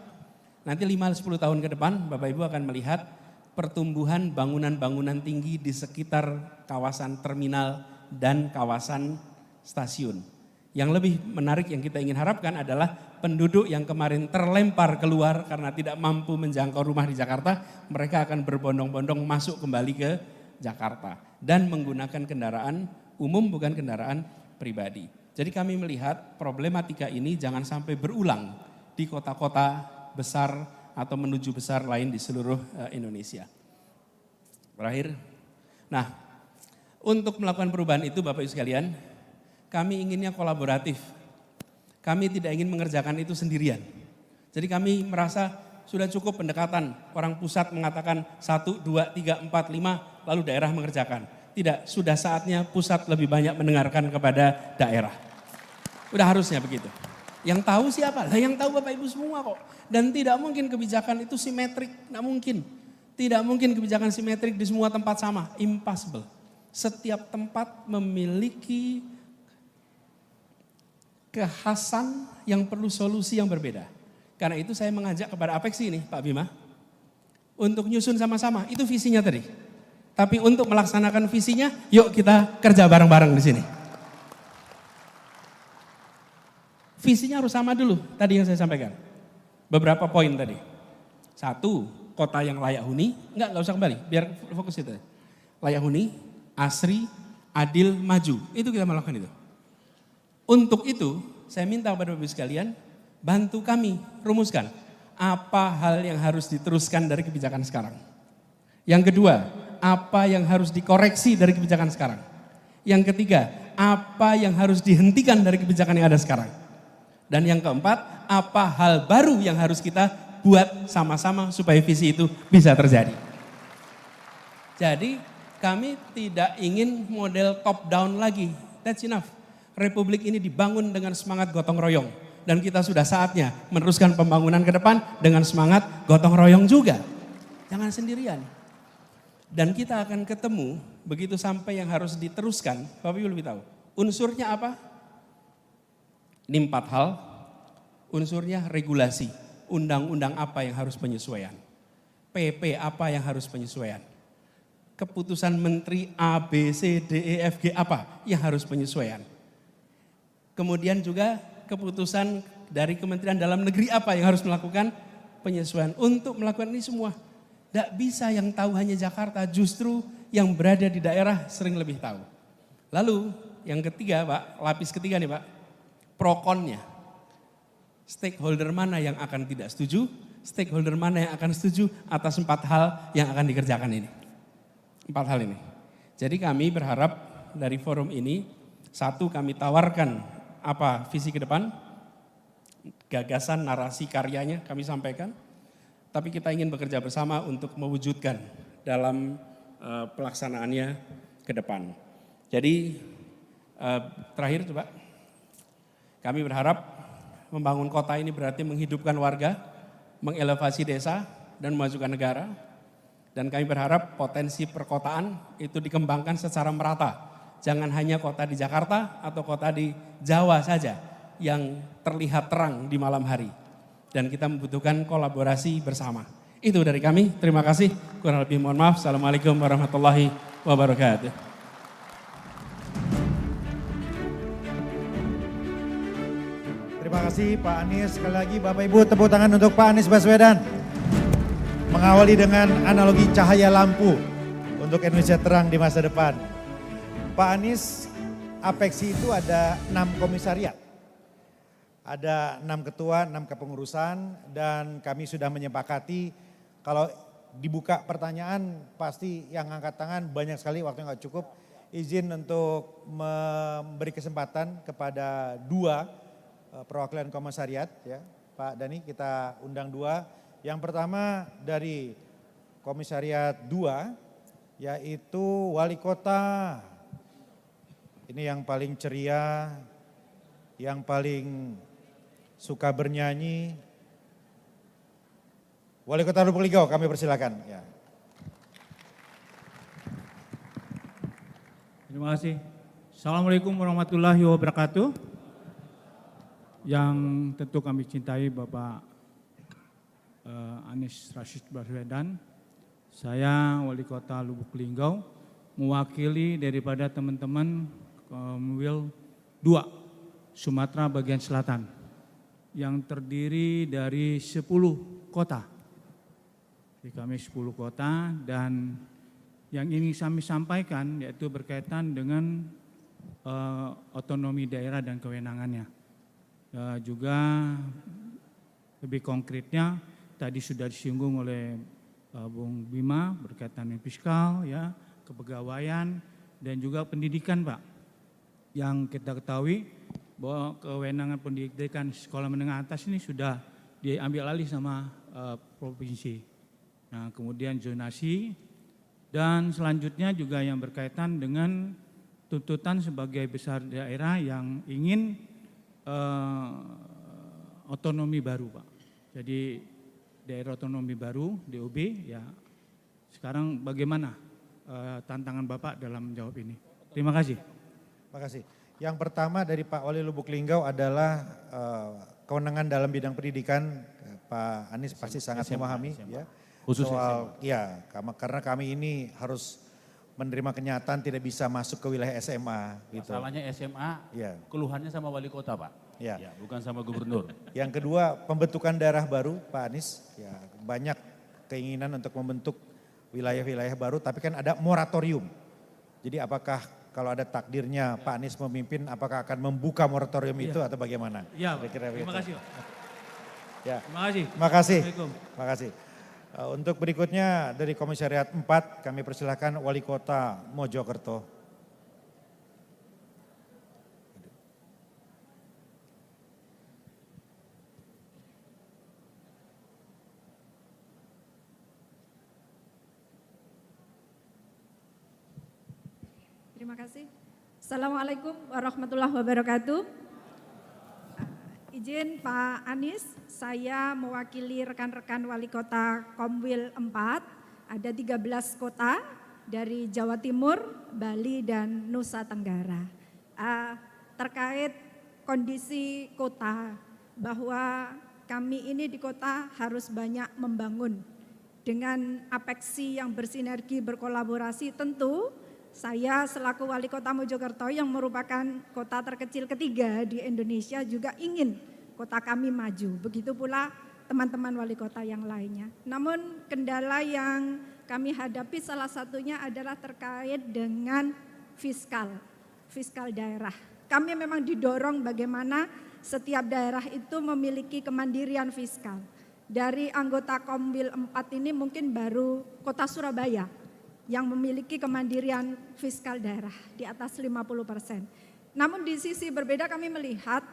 Nanti 5-10 tahun ke depan Bapak Ibu akan melihat pertumbuhan bangunan-bangunan tinggi di sekitar kawasan terminal dan kawasan stasiun. Yang lebih menarik yang kita ingin harapkan adalah penduduk yang kemarin terlempar keluar karena tidak mampu menjangkau rumah di Jakarta, mereka akan berbondong-bondong masuk kembali ke Jakarta dan menggunakan kendaraan umum bukan kendaraan pribadi. Jadi kami melihat problematika ini jangan sampai berulang di kota-kota besar atau menuju besar lain di seluruh Indonesia. Terakhir, nah untuk melakukan perubahan itu Bapak Ibu sekalian, kami inginnya kolaboratif. Kami tidak ingin mengerjakan itu sendirian. Jadi kami merasa sudah cukup pendekatan. Orang pusat mengatakan 1, 2, 3, 4, 5, lalu daerah mengerjakan. Tidak, sudah saatnya pusat lebih banyak mendengarkan kepada daerah. Udah harusnya begitu. Yang tahu siapa? Lah yang tahu Bapak Ibu semua kok. Dan tidak mungkin kebijakan itu simetrik, tidak mungkin. Tidak mungkin kebijakan simetrik di semua tempat sama, impossible. Setiap tempat memiliki kekhasan yang perlu solusi yang berbeda. Karena itu saya mengajak kepada Apexi ini Pak Bima, untuk nyusun sama-sama, itu visinya tadi. Tapi untuk melaksanakan visinya, yuk kita kerja bareng-bareng di sini. Visinya harus sama dulu, tadi yang saya sampaikan. Beberapa poin tadi. 1, kota yang layak huni, enggak usah kembali, biar fokus itu. Layak huni, asri, adil, maju. Itu kita melakukan itu. Untuk itu, saya minta kepada Bapak-Ibu sekalian, bantu kami rumuskan apa hal yang harus diteruskan dari kebijakan sekarang. Yang kedua, apa yang harus dikoreksi dari kebijakan sekarang. Yang ketiga, apa yang harus dihentikan dari kebijakan yang ada sekarang. Dan yang keempat, apa hal baru yang harus kita buat sama-sama supaya visi itu bisa terjadi. Jadi kami tidak ingin model top down lagi. That's enough. Republik ini dibangun dengan semangat gotong royong. Dan kita sudah saatnya meneruskan pembangunan ke depan dengan semangat gotong royong juga. Jangan sendirian. Dan kita akan ketemu begitu sampai yang harus diteruskan. Bapak Ibu lebih tahu. Unsurnya apa? Ini 4 hal. Unsurnya regulasi. Undang-undang apa yang harus penyesuaian. PP apa yang harus penyesuaian. Keputusan menteri A, B, C, D, E, F, G apa yang harus penyesuaian. Kemudian juga keputusan dari Kementerian Dalam Negeri apa yang harus melakukan penyesuaian. Untuk melakukan ini semua. Tidak bisa yang tahu hanya Jakarta, justru yang berada di daerah sering lebih tahu. Lalu yang ketiga Pak, lapis ketiga nih Pak, pro-konnya. Stakeholder mana yang akan tidak setuju, stakeholder mana yang akan setuju atas 4 hal yang akan dikerjakan ini. 4 hal ini. Jadi kami berharap dari forum ini, satu kami tawarkan apa visi ke depan, gagasan, narasi, karyanya kami sampaikan. Tapi kita ingin bekerja bersama untuk mewujudkan dalam pelaksanaannya ke depan. Jadi terakhir coba, kami berharap membangun kota ini berarti menghidupkan warga, mengelevasi desa, dan memajukan negara. Dan kami berharap potensi perkotaan itu dikembangkan secara merata. Jangan hanya kota di Jakarta atau kota di Jawa saja yang terlihat terang di malam hari. Dan kita membutuhkan kolaborasi bersama. Itu dari kami, terima kasih. Kurang lebih mohon maaf. Assalamualaikum warahmatullahi wabarakatuh. Terima kasih Pak Anies. Sekali lagi Bapak Ibu tepuk tangan untuk Pak Anies Baswedan. Mengawali dengan analogi cahaya lampu untuk Indonesia terang di masa depan. Pak Anies, Apexi itu ada 6 komisariat. Ada 6 ketua, 6 kepengurusan, dan kami sudah menyepakati kalau dibuka pertanyaan pasti yang angkat tangan banyak sekali, waktunya nggak cukup. Izin untuk memberi kesempatan kepada 2 perwakilan komisariat, ya Pak Dhani, kita undang 2. Yang pertama dari komisariat 2, yaitu Wali Kota. Ini yang paling ceria, yang paling suka bernyanyi. Wali Kota Lubuk Linggau, kami persilakan. Ya. Terima kasih. Assalamualaikum warahmatullahi wabarakatuh. Yang tentu kami cintai Bapak Anies Rashid Baswedan. Saya Wali Kota Lubuk Linggau, mewakili daripada teman-teman Komwil 2 Sumatera bagian selatan yang terdiri dari 10 kota. Jadi kami 10 kota, dan yang ingin kami sampaikan yaitu berkaitan dengan otonomi daerah dan kewenangannya. Juga lebih konkretnya tadi sudah disinggung oleh Bung Bima berkaitan dengan fiskal, ya, kepegawaian, dan juga pendidikan, Pak. Yang kita ketahui bahwa kewenangan pendidikan sekolah menengah atas ini sudah diambil alih sama provinsi. Nah, kemudian zonasi, dan selanjutnya juga yang berkaitan dengan tuntutan sebagai besar daerah yang ingin otonomi baru, Pak. Jadi daerah otonomi baru, DOB, ya sekarang bagaimana tantangan Bapak dalam menjawab ini? Terima kasih. Terima kasih. Yang pertama dari Pak Wali Lubuk Linggau adalah kewenangan dalam bidang pendidikan. Pak Anies pasti sangat memahami, ya. Khusus soal, ya, karena kami ini harus menerima kenyataan tidak bisa masuk ke wilayah SMA. Gitu. Masalahnya SMA, ya. Keluhannya sama wali kota Pak, ya. Ya, bukan sama gubernur. Yang kedua, pembentukan daerah baru, Pak Anies. Ya, banyak keinginan untuk membentuk wilayah-wilayah baru, tapi kan ada moratorium. Jadi apakah kalau ada takdirnya Pak Anies memimpin, apakah akan membuka moratorium itu atau bagaimana? Ya, Kira-kira terima begitu. kasih, Pak. Ya. Terima kasih. Terima kasih. Assalamualaikum. Terima kasih. Untuk berikutnya dari Komisariat 4 kami persilakan Wali Kota Mojokerto. Terima kasih. Assalamualaikum warahmatullahi wabarakatuh. Izin Pak Anies, saya mewakili rekan-rekan wali kota Komwil 4, ada 13 kota dari Jawa Timur, Bali, dan Nusa Tenggara. Terkait kondisi kota, bahwa kami ini di kota harus banyak membangun dengan apeksi yang bersinergi, berkolaborasi. Tentu saya selaku wali kota Mojokerto yang merupakan kota terkecil ketiga di Indonesia juga ingin kota kami maju. Begitu pula teman-teman wali kota yang lainnya. Namun kendala yang kami hadapi salah satunya adalah terkait dengan fiskal daerah. Kami memang didorong bagaimana setiap daerah itu memiliki kemandirian fiskal. Dari anggota Komwil 4 ini mungkin baru kota Surabaya yang memiliki kemandirian fiskal daerah di atas 50%. Namun di sisi berbeda kami melihat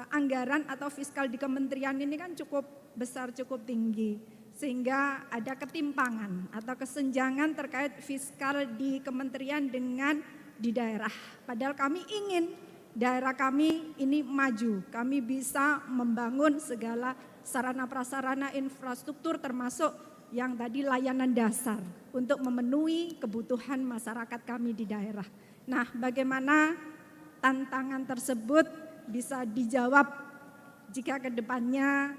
anggaran atau fiskal di kementerian ini kan cukup besar, cukup tinggi. Sehingga ada ketimpangan atau kesenjangan terkait fiskal di kementerian dengan di daerah. Padahal kami ingin daerah kami ini maju, kami bisa membangun segala sarana prasarana infrastruktur termasuk yang tadi layanan dasar untuk memenuhi kebutuhan masyarakat kami di daerah. Nah, bagaimana tantangan tersebut bisa dijawab jika ke depannya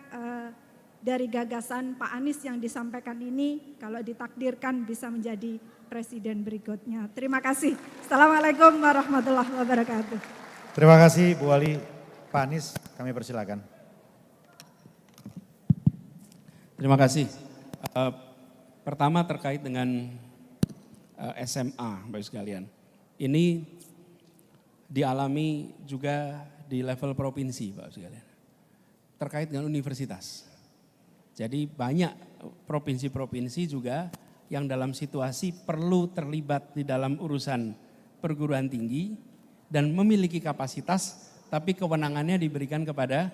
dari gagasan Pak Anies yang disampaikan ini kalau ditakdirkan bisa menjadi presiden berikutnya. Terima kasih. Assalamualaikum warahmatullahi wabarakatuh. Terima kasih Bu Wali. Pak Anies, kami persilakan. Terima kasih. Pertama terkait dengan SMA, Bapak sekalian. Ini dialami juga di level provinsi, Bapak sekalian. Terkait dengan universitas. Jadi banyak provinsi-provinsi juga yang dalam situasi perlu terlibat di dalam urusan perguruan tinggi dan memiliki kapasitas, tapi kewenangannya diberikan kepada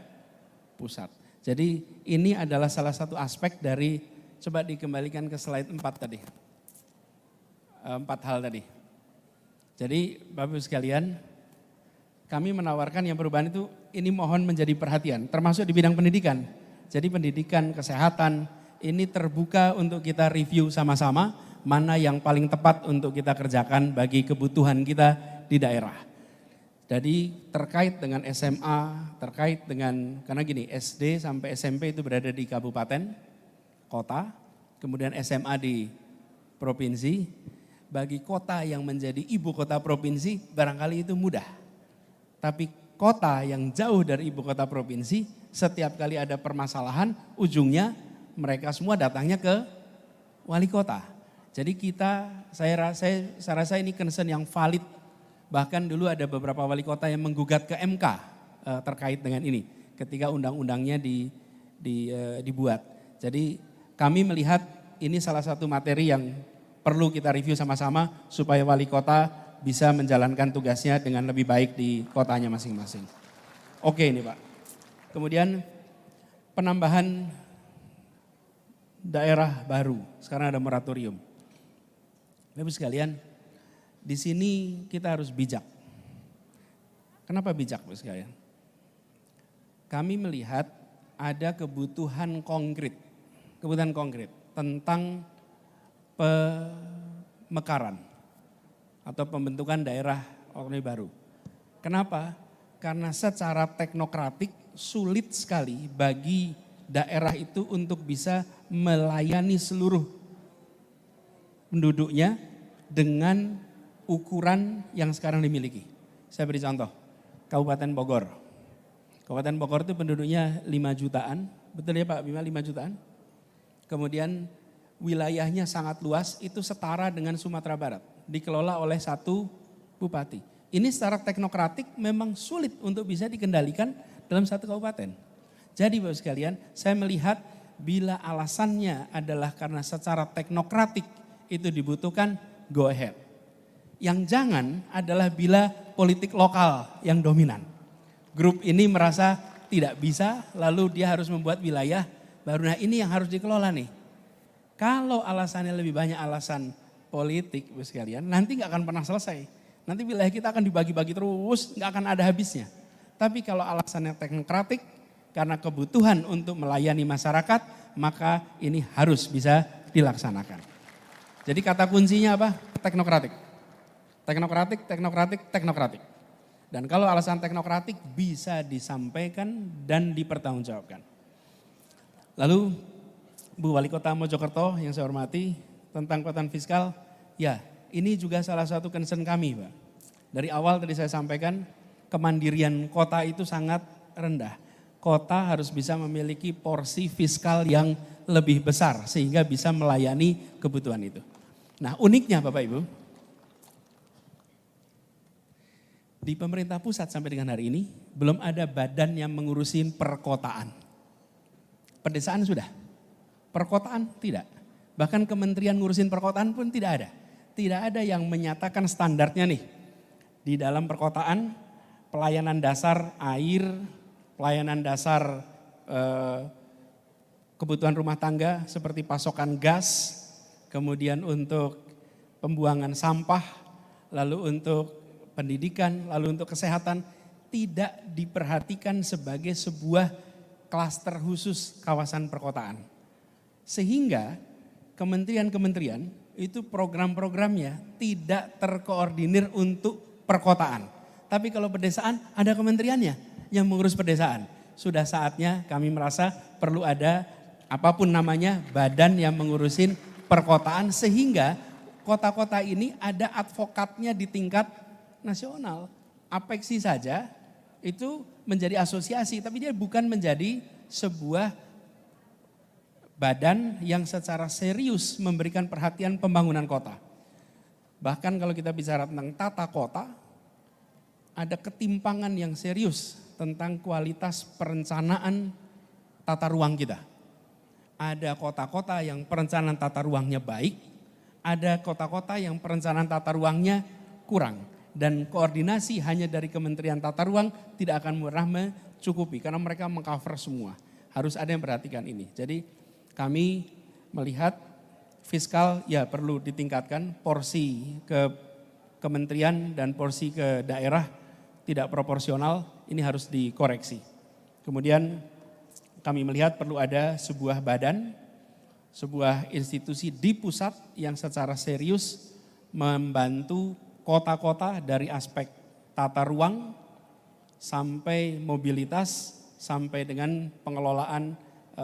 pusat. Jadi ini adalah salah satu aspek dari, coba dikembalikan ke slide 4 tadi. 4 hal tadi. Jadi Bapak sekalian, kami menawarkan yang perubahan itu, ini mohon menjadi perhatian, termasuk di bidang pendidikan. Jadi pendidikan, kesehatan, ini terbuka untuk kita review sama-sama, mana yang paling tepat untuk kita kerjakan bagi kebutuhan kita di daerah. Jadi terkait dengan SMA, terkait dengan, karena gini, SD sampai SMP itu berada di kabupaten, kota, kemudian SMA di provinsi. Bagi kota yang menjadi ibu kota provinsi, barangkali itu mudah. Tapi kota yang jauh dari ibu kota provinsi, setiap kali ada permasalahan, ujungnya mereka semua datangnya ke wali kota. Jadi saya rasa ini concern yang valid. Bahkan dulu ada beberapa wali kota yang menggugat ke MK terkait dengan ini ketika undang-undangnya dibuat. Jadi kami melihat ini salah satu materi yang perlu kita review sama-sama supaya wali kota bisa menjalankan tugasnya dengan lebih baik di kotanya masing-masing. Oke ini Pak. Kemudian penambahan daerah baru, sekarang ada moratorium. Bapak sekalian, di sini kita harus bijak. Kenapa bijak Bapak sekalian? Kami melihat ada kebutuhan konkret tentang pemekaran atau pembentukan daerah otonomi baru. Kenapa? Karena secara teknokratik sulit sekali bagi daerah itu untuk bisa melayani seluruh penduduknya dengan ukuran yang sekarang dimiliki. Saya beri contoh, Kabupaten Bogor. Kabupaten Bogor itu penduduknya 5 jutaan, betul ya Pak Bima, 5 jutaan? Kemudian wilayahnya sangat luas, itu setara dengan Sumatera Barat, dikelola oleh satu bupati. Ini secara teknokratik memang sulit untuk bisa dikendalikan dalam satu kabupaten. Jadi Bapak sekalian, saya melihat bila alasannya adalah karena secara teknokratik itu dibutuhkan, go ahead. Yang jangan adalah bila politik lokal yang dominan. Grup ini merasa tidak bisa, lalu dia harus membuat wilayah baru. Nah ini yang harus dikelola nih. Kalau alasannya lebih banyak alasan politik Bapak sekalian, nanti gak akan pernah selesai. Nanti wilayah kita akan dibagi-bagi terus, nggak akan ada habisnya. Tapi kalau alasannya teknokratik, karena kebutuhan untuk melayani masyarakat, maka ini harus bisa dilaksanakan. Jadi kata kuncinya apa? Teknokratik. Teknokratik, teknokratik, teknokratik. Dan kalau alasan teknokratik bisa disampaikan dan dipertanggungjawabkan. Lalu Bu Wali Kota Mojokerto yang saya hormati, tentang kekuatan fiskal, ya ini juga salah satu concern kami Pak. Dari awal tadi saya sampaikan, kemandirian kota itu sangat rendah. Kota harus bisa memiliki porsi fiskal yang lebih besar sehingga bisa melayani kebutuhan itu. Nah uniknya Bapak Ibu, di pemerintah pusat sampai dengan hari ini belum ada badan yang mengurusin perkotaan. Pedesaan sudah, perkotaan tidak. Bahkan kementerian ngurusin perkotaan pun tidak ada. Tidak ada yang menyatakan standarnya nih. Di dalam perkotaan, pelayanan dasar air, pelayanan dasar kebutuhan rumah tangga seperti pasokan gas, kemudian untuk pembuangan sampah, lalu untuk pendidikan, lalu untuk kesehatan, tidak diperhatikan sebagai sebuah klaster khusus kawasan perkotaan. Sehingga kementerian-kementerian itu program-programnya tidak terkoordinir untuk perkotaan. Tapi kalau pedesaan ada kementeriannya yang mengurus pedesaan. Sudah saatnya kami merasa perlu ada apapun namanya badan yang mengurusin perkotaan sehingga kota-kota ini ada advokatnya di tingkat nasional. Apeksi saja itu menjadi asosiasi tapi dia bukan menjadi sebuah badan yang secara serius memberikan perhatian pembangunan kota. Bahkan kalau kita bicara tentang tata kota, ada ketimpangan yang serius tentang kualitas perencanaan tata ruang kita. Ada kota-kota yang perencanaan tata ruangnya baik, ada kota-kota yang perencanaan tata ruangnya kurang. Dan koordinasi hanya dari Kementerian Tata Ruang tidak akan murah mencukupi karena mereka mengcover semua. Harus ada yang perhatikan ini. Jadi kami melihat fiskal ya perlu ditingkatkan, porsi ke kementerian dan porsi ke daerah tidak proporsional, ini harus dikoreksi. Kemudian kami melihat perlu ada sebuah badan, sebuah institusi di pusat yang secara serius membantu kota-kota dari aspek tata ruang sampai mobilitas sampai dengan pengelolaan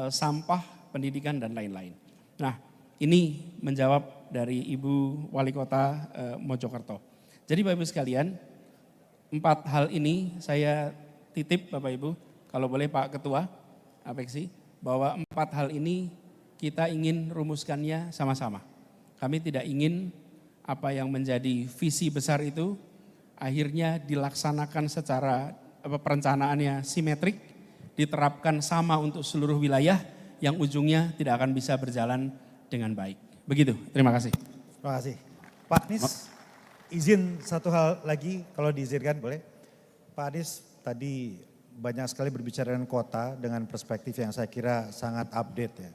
sampah, pendidikan dan lain-lain. Nah ini menjawab dari Ibu Wali Kota Mojokerto. Jadi Bapak Ibu sekalian, 4 hal ini saya titip Bapak Ibu, kalau boleh Pak Ketua Apeksi, bahwa 4 hal ini kita ingin rumuskannya sama-sama. Kami tidak ingin apa yang menjadi visi besar itu akhirnya dilaksanakan secara perencanaannya simetrik, diterapkan sama untuk seluruh wilayah yang ujungnya tidak akan bisa berjalan dengan baik. Begitu, terima kasih. Terima kasih. Pak Anies, izin satu hal lagi kalau diizinkan boleh. Pak Anies tadi banyak sekali berbicara dengan kota dengan perspektif yang saya kira sangat update ya.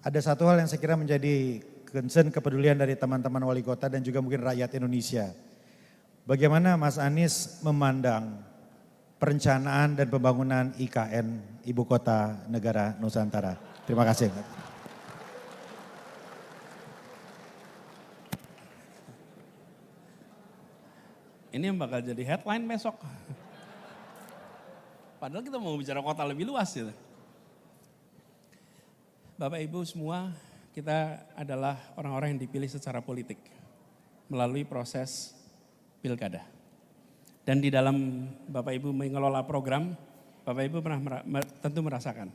Ada satu hal yang saya kira menjadi concern kepedulian dari teman-teman wali kota dan juga mungkin rakyat Indonesia. Bagaimana Mas Anies memandang perencanaan dan pembangunan IKN Ibu Kota Negara Nusantara? Terima kasih. Ini yang bakal jadi headline besok. Padahal kita mau bicara kota lebih luas gitu. Bapak Ibu semua, kita adalah orang-orang yang dipilih secara politik melalui proses pilkada. Dan di dalam Bapak Ibu mengelola program, Bapak Ibu pernah tentu merasakan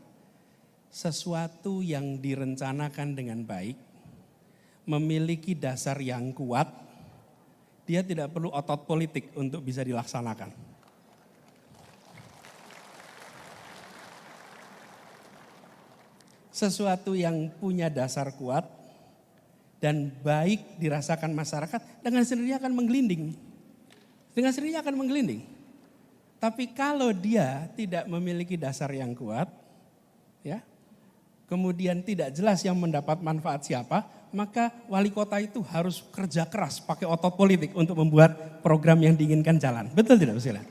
sesuatu yang direncanakan dengan baik, memiliki dasar yang kuat, dia tidak perlu otot politik untuk bisa dilaksanakan. Sesuatu yang punya dasar kuat dan baik dirasakan masyarakat dengan sendirinya akan menggelinding. Dengan sendirinya akan menggelinding. Tapi kalau dia tidak memiliki dasar yang kuat, ya, kemudian tidak jelas yang mendapat manfaat siapa, maka wali kota itu harus kerja keras, pakai otot politik untuk membuat program yang diinginkan jalan. Betul tidak, Mas Ilham?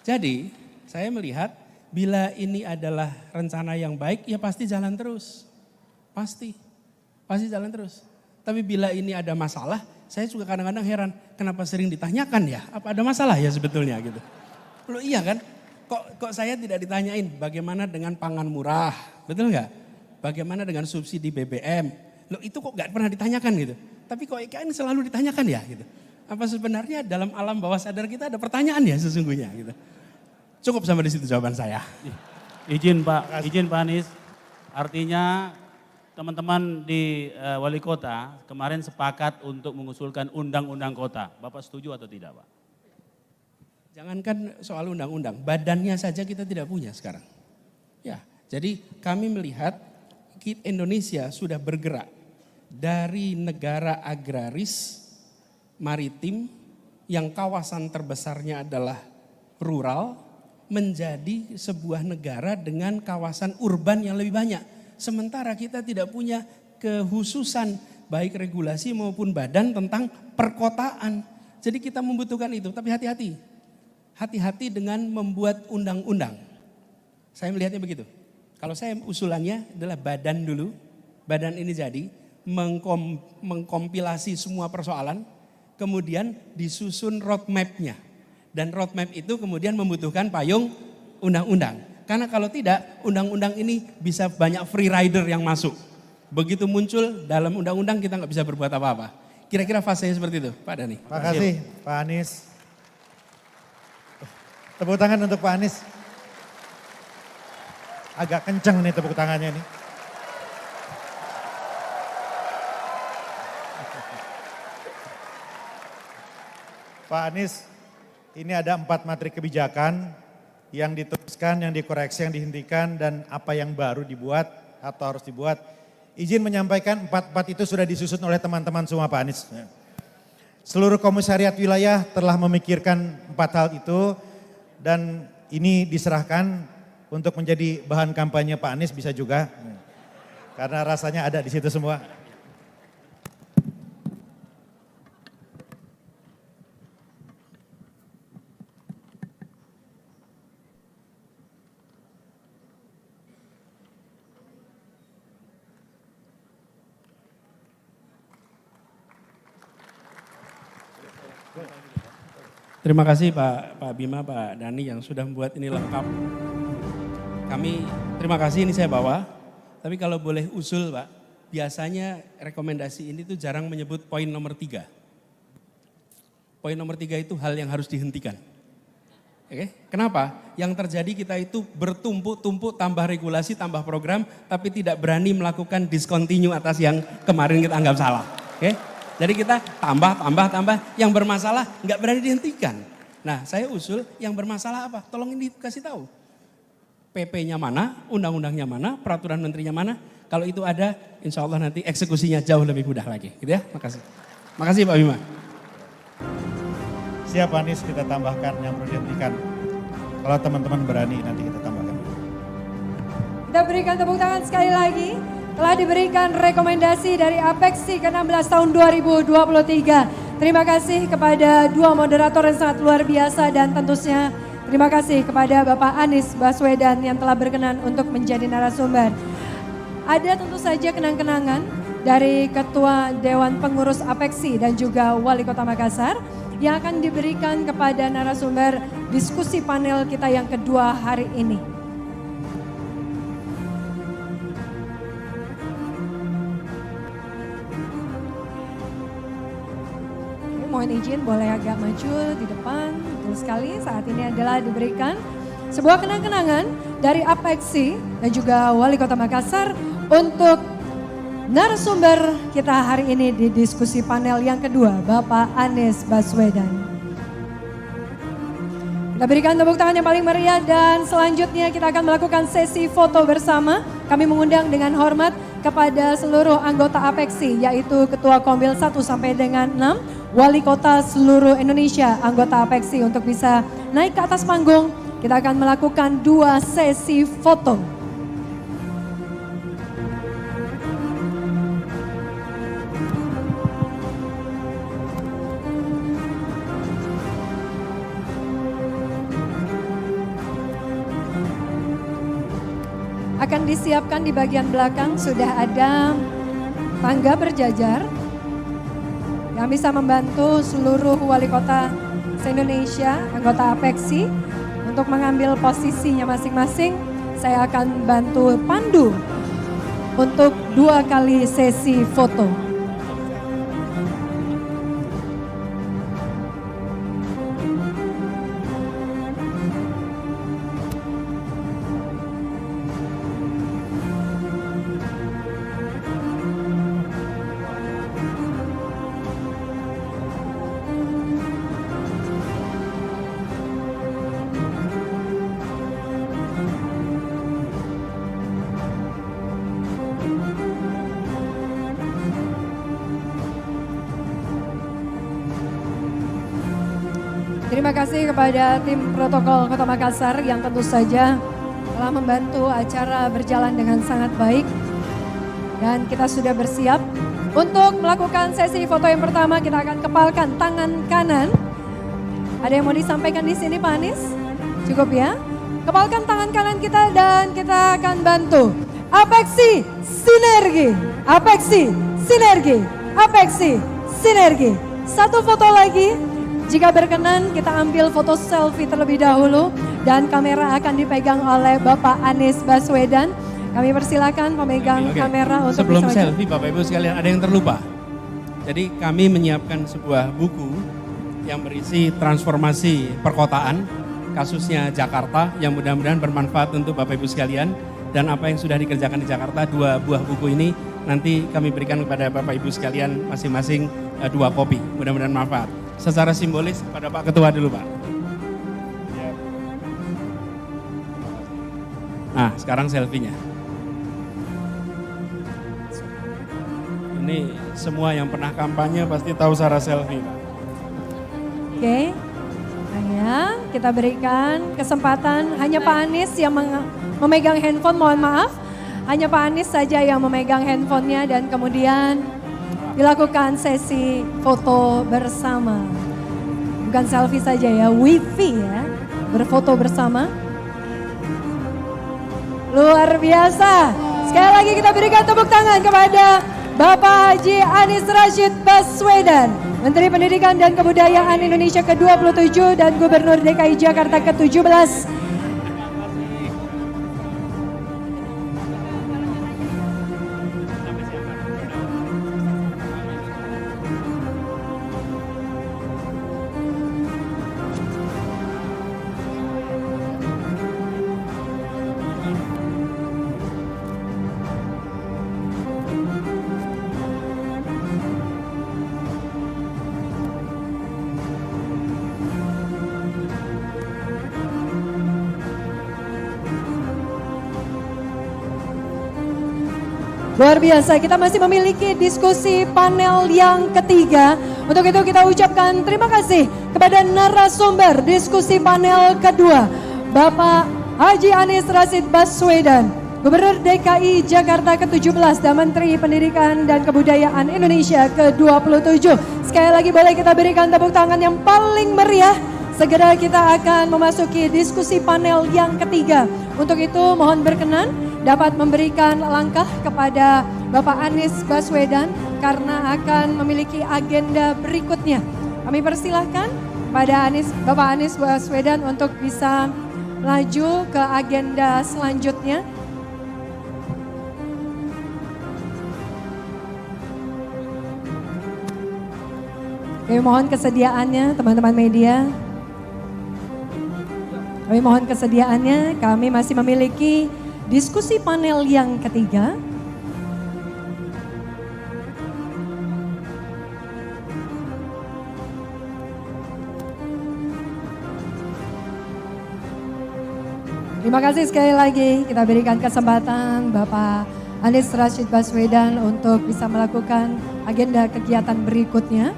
Jadi saya melihat bila ini adalah rencana yang baik, ya pasti jalan terus. Pasti jalan terus. Tapi bila ini ada masalah, saya juga kadang-kadang heran, kenapa sering ditanyakan ya? Apa ada masalah ya sebetulnya gitu? Loh iya kan? Kok saya tidak ditanyain bagaimana dengan pangan murah, betul nggak? Bagaimana dengan subsidi BBM? Loh itu kok nggak pernah ditanyakan gitu? Tapi kok ini selalu ditanyakan ya gitu? Apa sebenarnya dalam alam bawah sadar kita ada pertanyaan ya sesungguhnya gitu? Cukup sampai di situ jawaban saya. Izin Pak Anies, artinya teman-teman di wali kota kemarin sepakat untuk mengusulkan undang-undang kota. Bapak setuju atau tidak, Pak? Jangankan soal undang-undang, badannya saja kita tidak punya sekarang. Ya, jadi kami melihat Indonesia sudah bergerak dari negara agraris maritim yang kawasan terbesarnya adalah rural menjadi sebuah negara dengan kawasan urban yang lebih banyak. Sementara kita tidak punya kekhususan baik regulasi maupun badan tentang perkotaan. Jadi kita membutuhkan itu, tapi hati-hati. Hati-hati dengan membuat undang-undang. Saya melihatnya begitu. Kalau saya usulannya adalah badan dulu. Badan ini jadi mengkompilasi semua persoalan. Kemudian disusun roadmap-nya. Dan roadmap itu kemudian membutuhkan payung undang-undang. Karena kalau tidak, undang-undang ini bisa banyak free rider yang masuk. Begitu muncul dalam undang-undang kita nggak bisa berbuat apa-apa. Kira-kira fasenya seperti itu, Pak Dhani. Terima kasih Pak Anies. Tepuk tangan untuk Pak Anies. Agak kenceng nih tepuk tangannya nih. Pak Anies, ini ada 4 materi kebijakan yang diteruskan, yang dikoreksi, yang dihentikan, dan apa yang baru dibuat atau harus dibuat. Izin menyampaikan 4 itu sudah disusun oleh teman-teman semua Pak Anies. Seluruh komisariat wilayah telah memikirkan 4 hal itu dan ini diserahkan untuk menjadi bahan kampanye Pak Anies bisa juga. Karena rasanya ada di situ semua. Terima kasih Pak Bima, Pak Dhani yang sudah membuat ini lengkap. Kami terima kasih, ini saya bawa. Tapi kalau boleh usul Pak, biasanya rekomendasi ini tuh jarang menyebut poin nomor 3. Poin nomor 3 itu hal yang harus dihentikan. Oke, kenapa? Yang terjadi kita itu bertumpuk-tumpuk tambah regulasi, tambah program, tapi tidak berani melakukan discontinue atas yang kemarin kita anggap salah. Oke? Jadi kita tambah, yang bermasalah nggak berani dihentikan. Nah saya usul yang bermasalah apa? Tolong ini kasih tahu. PP-nya mana, undang-undangnya mana, peraturan menterinya mana. Kalau itu ada, insya Allah nanti eksekusinya jauh lebih mudah lagi. Gitu ya, makasih. Makasih Pak Bima. Siap Anies, kita tambahkan yang perlu dihentikan. Kalau teman-teman berani nanti kita tambahkan. Kita berikan tepuk tangan sekali lagi. Telah diberikan rekomendasi dari Apexi ke-16 tahun 2023. Terima kasih kepada 2 moderator yang sangat luar biasa dan tentunya terima kasih kepada Bapak Anies Baswedan yang telah berkenan untuk menjadi narasumber. Ada tentu saja kenang-kenangan dari Ketua Dewan Pengurus Apexi dan juga Wali Kota Makassar yang akan diberikan kepada narasumber diskusi panel kita yang kedua hari ini. Mohon izin boleh agak maju di depan. Betul sekali, saat ini adalah diberikan sebuah kenang-kenangan dari Apexi dan juga Wali Kota Makassar untuk narasumber kita hari ini di diskusi panel yang kedua, Bapak Anies Baswedan. Kita berikan tepuk tangan yang paling meriah dan selanjutnya kita akan melakukan sesi foto bersama. Kami mengundang dengan hormat kepada seluruh anggota Apexi yaitu Ketua Komwil 1 sampai dengan 6. Wali Kota seluruh Indonesia, anggota Apexi untuk bisa naik ke atas panggung. Kita akan melakukan 2 sesi foto. akan disiapkan di bagian belakang, sudah ada tangga berjajar yang bisa membantu seluruh wali kota se-Indonesia, anggota APEXI untuk mengambil posisinya masing-masing. Saya akan bantu pandu untuk 2 kali sesi foto. Terima kasih kepada tim protokol Kota Makassar yang tentu saja telah membantu acara berjalan dengan sangat baik. Dan kita sudah bersiap untuk melakukan sesi foto yang pertama. Kita akan kepalkan tangan kanan. Ada yang mau disampaikan di sini Pak Anies? Cukup ya? Kepalkan tangan kanan kita dan kita akan bantu. APEXI Sinergi, APEXI Sinergi, APEXI Sinergi. Satu foto lagi. Jika berkenan kita ambil foto selfie terlebih dahulu dan kamera akan dipegang oleh Bapak Anies Baswedan. Kami persilakan pemegang kamera untuk sebelum bisa selfie Bapak Ibu sekalian, ada yang terlupa. Jadi kami menyiapkan sebuah buku yang berisi transformasi perkotaan, kasusnya Jakarta, yang mudah-mudahan bermanfaat untuk Bapak Ibu sekalian. Dan apa yang sudah dikerjakan di Jakarta, 2 buah buku ini nanti kami berikan kepada Bapak Ibu sekalian masing-masing 2 kopi. Mudah-mudahan manfaat. Secara simbolis pada Pak Ketua dulu Pak. Nah sekarang selfie-nya. Ini semua yang pernah kampanye pasti tahu cara selfie Pak. Oke. Hanya kita berikan kesempatan hanya Pak Anies yang memegang handphone, mohon maaf. Hanya Pak Anies saja yang memegang handphonenya dan kemudian dilakukan sesi foto bersama. Bukan selfie saja ya, wifi ya, berfoto bersama. Luar biasa. Sekali lagi kita berikan tepuk tangan kepada Bapak Haji Anies Rashid Baswedan, Menteri Pendidikan dan Kebudayaan Indonesia ke-27 dan Gubernur DKI Jakarta ke-17. Luar biasa, kita masih memiliki diskusi panel yang ketiga. Untuk itu kita ucapkan terima kasih kepada narasumber diskusi panel kedua, Bapak Haji Anies Rashid Baswedan, Gubernur DKI Jakarta ke-17 dan Menteri Pendidikan dan Kebudayaan Indonesia ke-27. Sekali lagi boleh kita berikan tepuk tangan yang paling meriah. Segera kita akan memasuki diskusi panel yang ketiga. Untuk itu mohon berkenan dapat memberikan langkah kepada Bapak Anies Baswedan karena akan memiliki agenda berikutnya. Kami persilahkan pada Bapak Anies Baswedan untuk bisa melaju ke agenda selanjutnya. Kami mohon kesediaannya teman-teman media. Kami mohon kesediaannya, kami masih memiliki diskusi panel yang ketiga. Terima kasih sekali lagi kita berikan kesempatan Bapak Anies Rashid Baswedan untuk bisa melakukan agenda kegiatan berikutnya.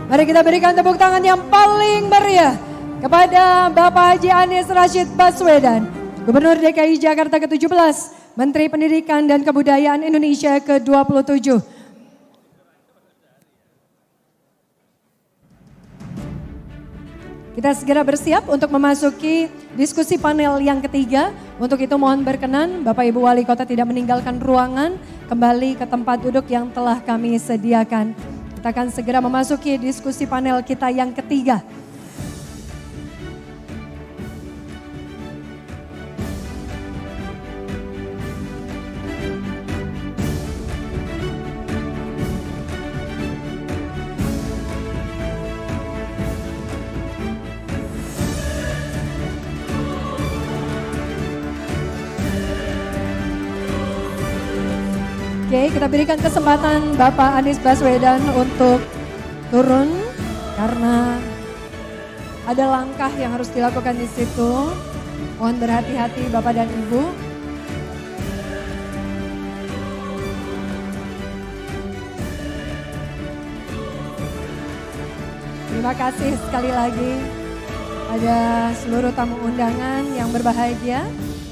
Mari kita berikan tepuk tangan yang paling meriah kepada Bapak Haji Anies Rashid Baswedan, Gubernur DKI Jakarta ke-17, Menteri Pendidikan dan Kebudayaan Indonesia ke-27. Kita segera bersiap untuk memasuki diskusi panel yang ketiga. Untuk itu mohon berkenan Bapak Ibu Wali Kota tidak meninggalkan ruangan, kembali ke tempat duduk yang telah kami sediakan. Kita akan segera memasuki diskusi panel kita yang ketiga. Oke, kita berikan kesempatan Bapak Anies Baswedan untuk turun karena ada langkah yang harus dilakukan di situ. Mohon berhati-hati Bapak dan Ibu. Terima kasih sekali lagi pada seluruh tamu undangan yang berbahagia.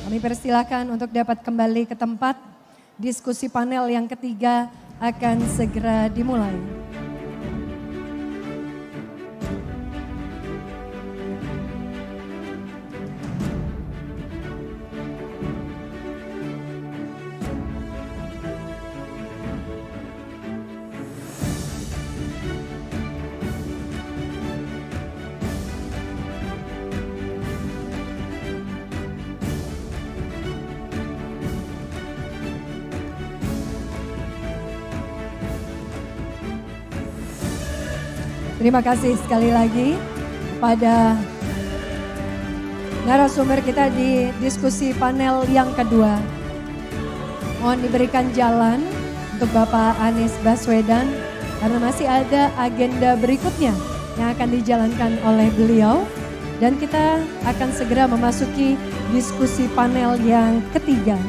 Kami persilakan untuk dapat kembali ke tempat. Diskusi panel yang ketiga akan segera dimulai. Terima kasih sekali lagi kepada narasumber kita di diskusi panel yang kedua. Mohon diberikan jalan untuk Bapak Anies Baswedan karena masih ada agenda berikutnya yang akan dijalankan oleh beliau. Dan kita akan segera memasuki diskusi panel yang ketiga.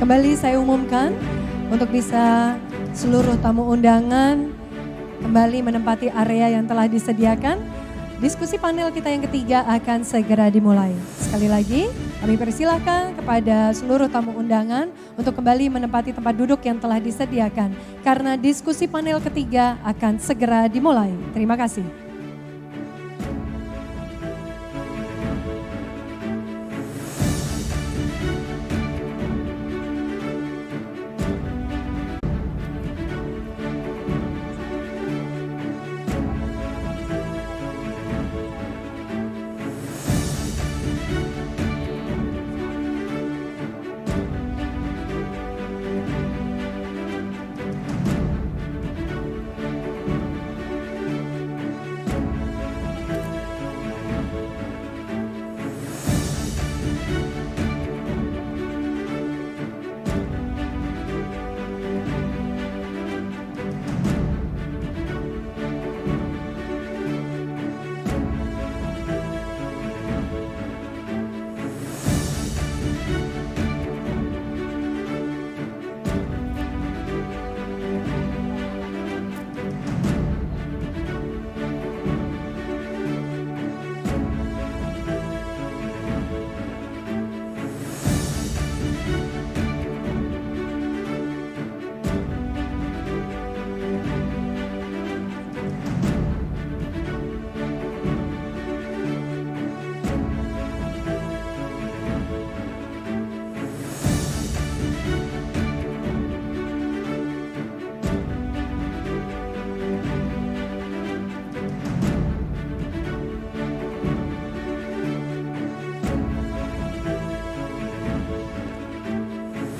Kembali saya umumkan untuk bisa seluruh tamu undangan kembali menempati area yang telah disediakan. Diskusi panel kita yang ketiga akan segera dimulai. Sekali lagi kami persilahkan kepada seluruh tamu undangan untuk kembali menempati tempat duduk yang telah disediakan. Karena diskusi panel ketiga akan segera dimulai. Terima kasih.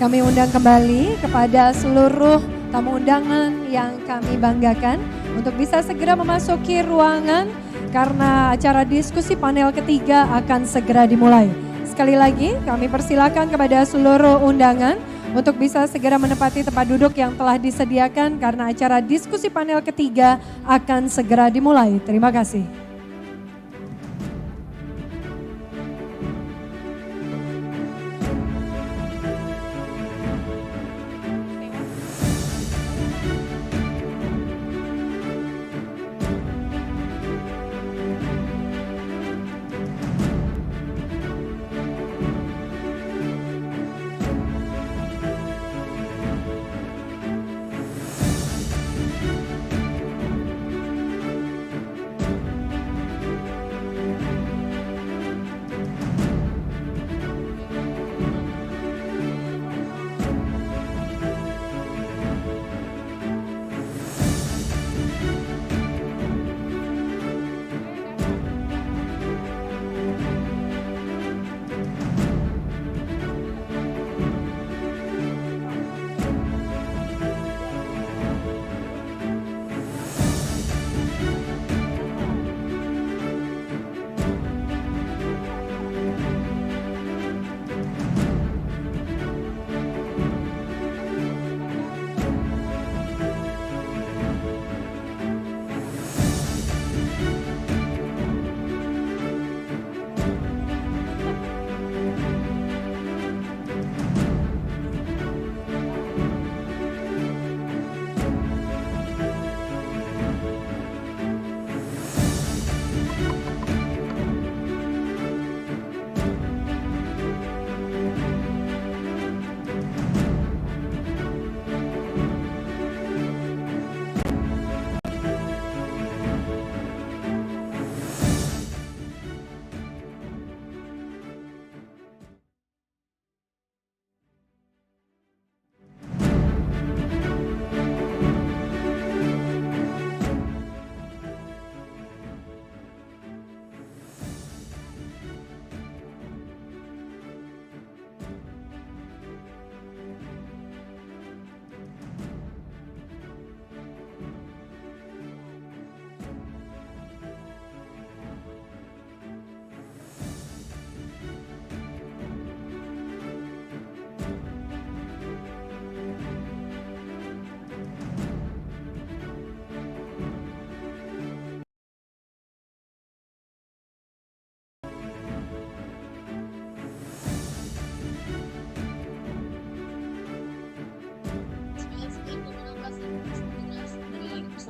Kami undang kembali kepada seluruh tamu undangan yang kami banggakan untuk bisa segera memasuki ruangan karena acara diskusi panel ketiga akan segera dimulai. Sekali lagi kami persilakan kepada seluruh undangan untuk bisa segera menempati tempat duduk yang telah disediakan karena acara diskusi panel ketiga akan segera dimulai. Terima kasih.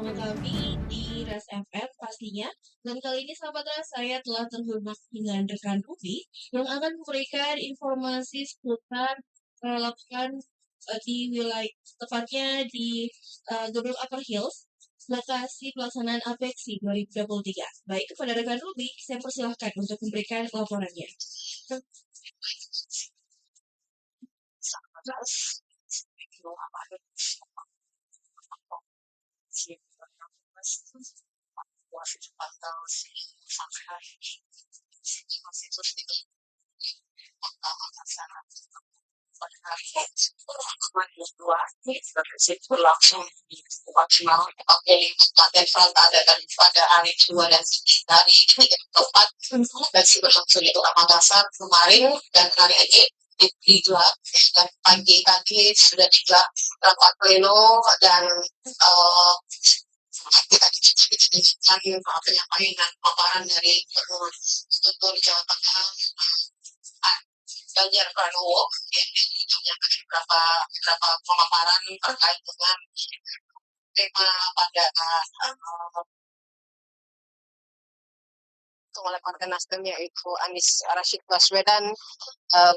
bersama kami di Res FM pastinya. Dan kali ini sahabat Res, saya telah terhubung dengan rekan Ruby yang akan memberikan informasi seputar lakukan di wilayah tepatnya di Gedung Upper Hills, lokasi pelaksanaan APEXI 2023. Baik, kepada rekan Ruby, saya persilahkan untuk memberikan laporannya. Masih tanggal sampai hari ini masih terus pada hari dua ini berlangsung maksimal dan ada pada hari 2 dan hari 4 dan berlangsung itu Makassar kemarin dan hari ini digelar dan pagi tadi sudah digelar rapat pleno dan kita penyampaian dan paparan dari Gubernur Jawa Tengah Ganjar Pranowo yang beberapa pemaparan terkait dengan tema pada oleh Partai Nasdem yaitu Anies Rashid Baswedan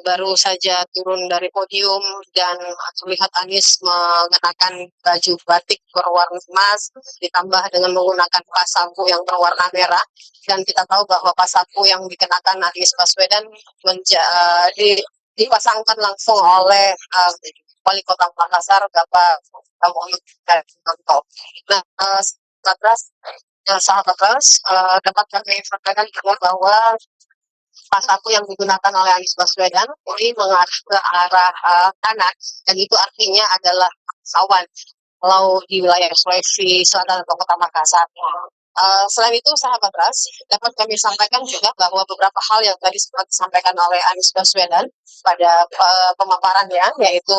baru saja turun dari podium dan terlihat Anies mengenakan baju batik berwarna emas ditambah dengan menggunakan pasaku yang berwarna merah dan kita tahu bahwa pasaku yang dikenakan Anies Baswedan dipasangkan langsung oleh Wali Kota Makassar Bapak Muhammad Iqbal. Nah, sahabat Ras, dapat kami sampaikan juga bahwa pasaku yang digunakan oleh Anies Baswedan ini mengarah ke arah kanan dan itu artinya adalah awan kalau di wilayah Sulawesi Selatan atau Kota Makassar. Selain itu sahabat Ras, dapat kami sampaikan juga bahwa beberapa hal yang tadi sempat disampaikan oleh Anies Baswedan pada pemaparannya yaitu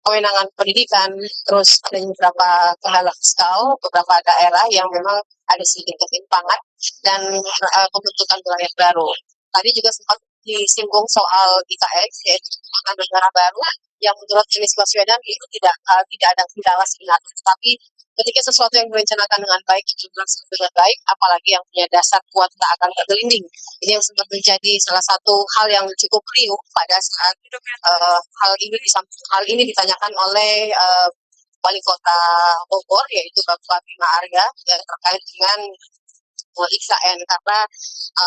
kewenangan pendidikan, terus ada beberapa kendala fiskal, beberapa daerah yang memang ada sedikit ketimpangan dan pembentukan wilayah baru. Tadi juga sempat disinggung soal IKN, yaitu Ibu Negara Baru, yang menurut Anies Baswedan itu tidak ada kendala sebenarnya, tetapi ketika sesuatu yang direncanakan dengan baik itu berlangsung dengan baik, apalagi yang punya dasar kuat tak akan tergelinding. Ini yang sempat menjadi salah satu hal yang cukup riuh pada saat hal ini ditanyakan oleh Wali Kota Bogor yaitu Bapak Bima Arya terkait dengan IKN karena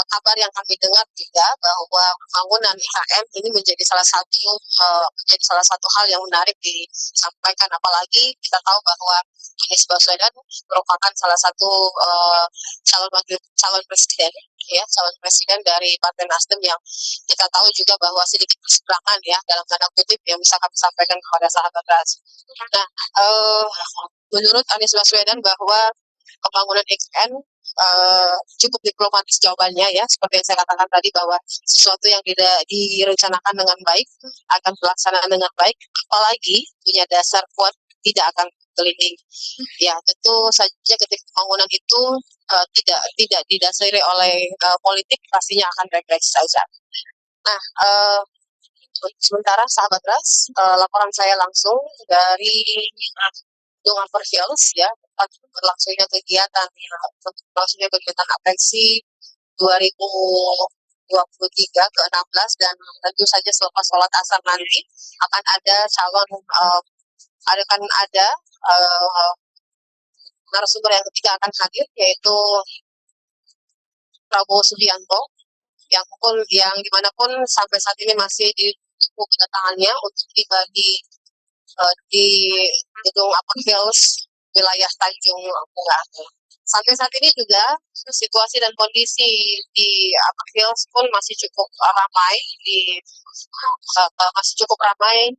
kabar yang kami dengar juga bahwa pembangunan IKN ini menjadi salah satu hal yang menarik disampaikan, apalagi kita tahu bahwa Anies Baswedan merupakan salah satu calon presiden dari Partai Nasdem yang kita tahu juga bahwa sedikit berseberangan ya dalam tanda kutip yang bisa kami sampaikan kepada sahabat Ras. Nah, menurut Anies Baswedan bahwa pembangunan IKN cukup diplomatis jawabannya ya, seperti yang saya katakan tadi bahwa sesuatu yang tidak direncanakan dengan baik akan pelaksanaan dengan baik, apalagi punya dasar kuat tidak akan gelinding. Ya tentu saja ketika pembangunan itu tidak didasari oleh politik pastinya akan baik-baik saja. Nah, sementara sahabat Ras, laporan saya langsung dari Gedung Upper Hills ya, berlangsungnya kegiatan APEXI 2023 ke-16 dan tentu saja selepas sholat asar nanti akan ada narasumber yang ketiga akan hadir yaitu Prabowo Subianto yang dimanapun sampai saat ini masih ditunggu kedatangannya untuk tiba di Gedung Upper Hills wilayah Tanjung Bunga. Sampai saat ini juga situasi dan kondisi di Upper Hills pun masih cukup ramai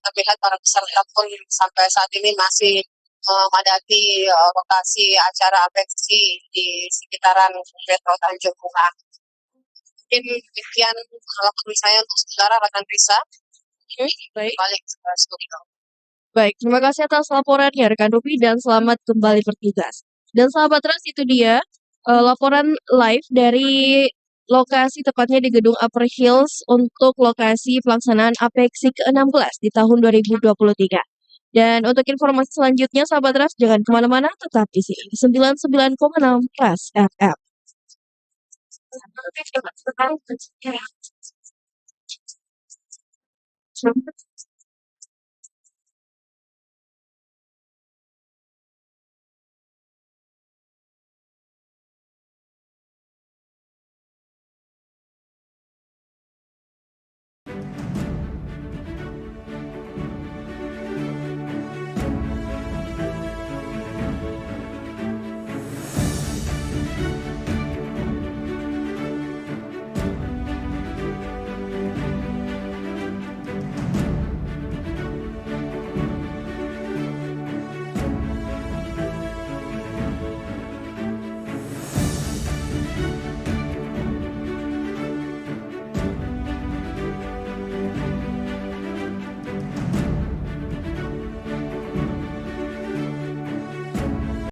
terlihat para peserta pun sampai saat ini masih memadati lokasi acara APEXI di sekitaran Metro Tanjung Bunga. Mungkin demikian laporan saya untuk sementara rekan Risa. Baik. Balik ke studio. Baik, terima kasih atas laporannya rekan Rupi dan selamat kembali bertugas. Dan sahabat Ras, itu dia laporan live dari lokasi tepatnya di Gedung Upper Hills untuk lokasi pelaksanaan APEXI ke-16 di tahun 2023. Dan untuk informasi selanjutnya, sahabat Ras, jangan kemana-mana, tetap di sini 99,6 Ras FM.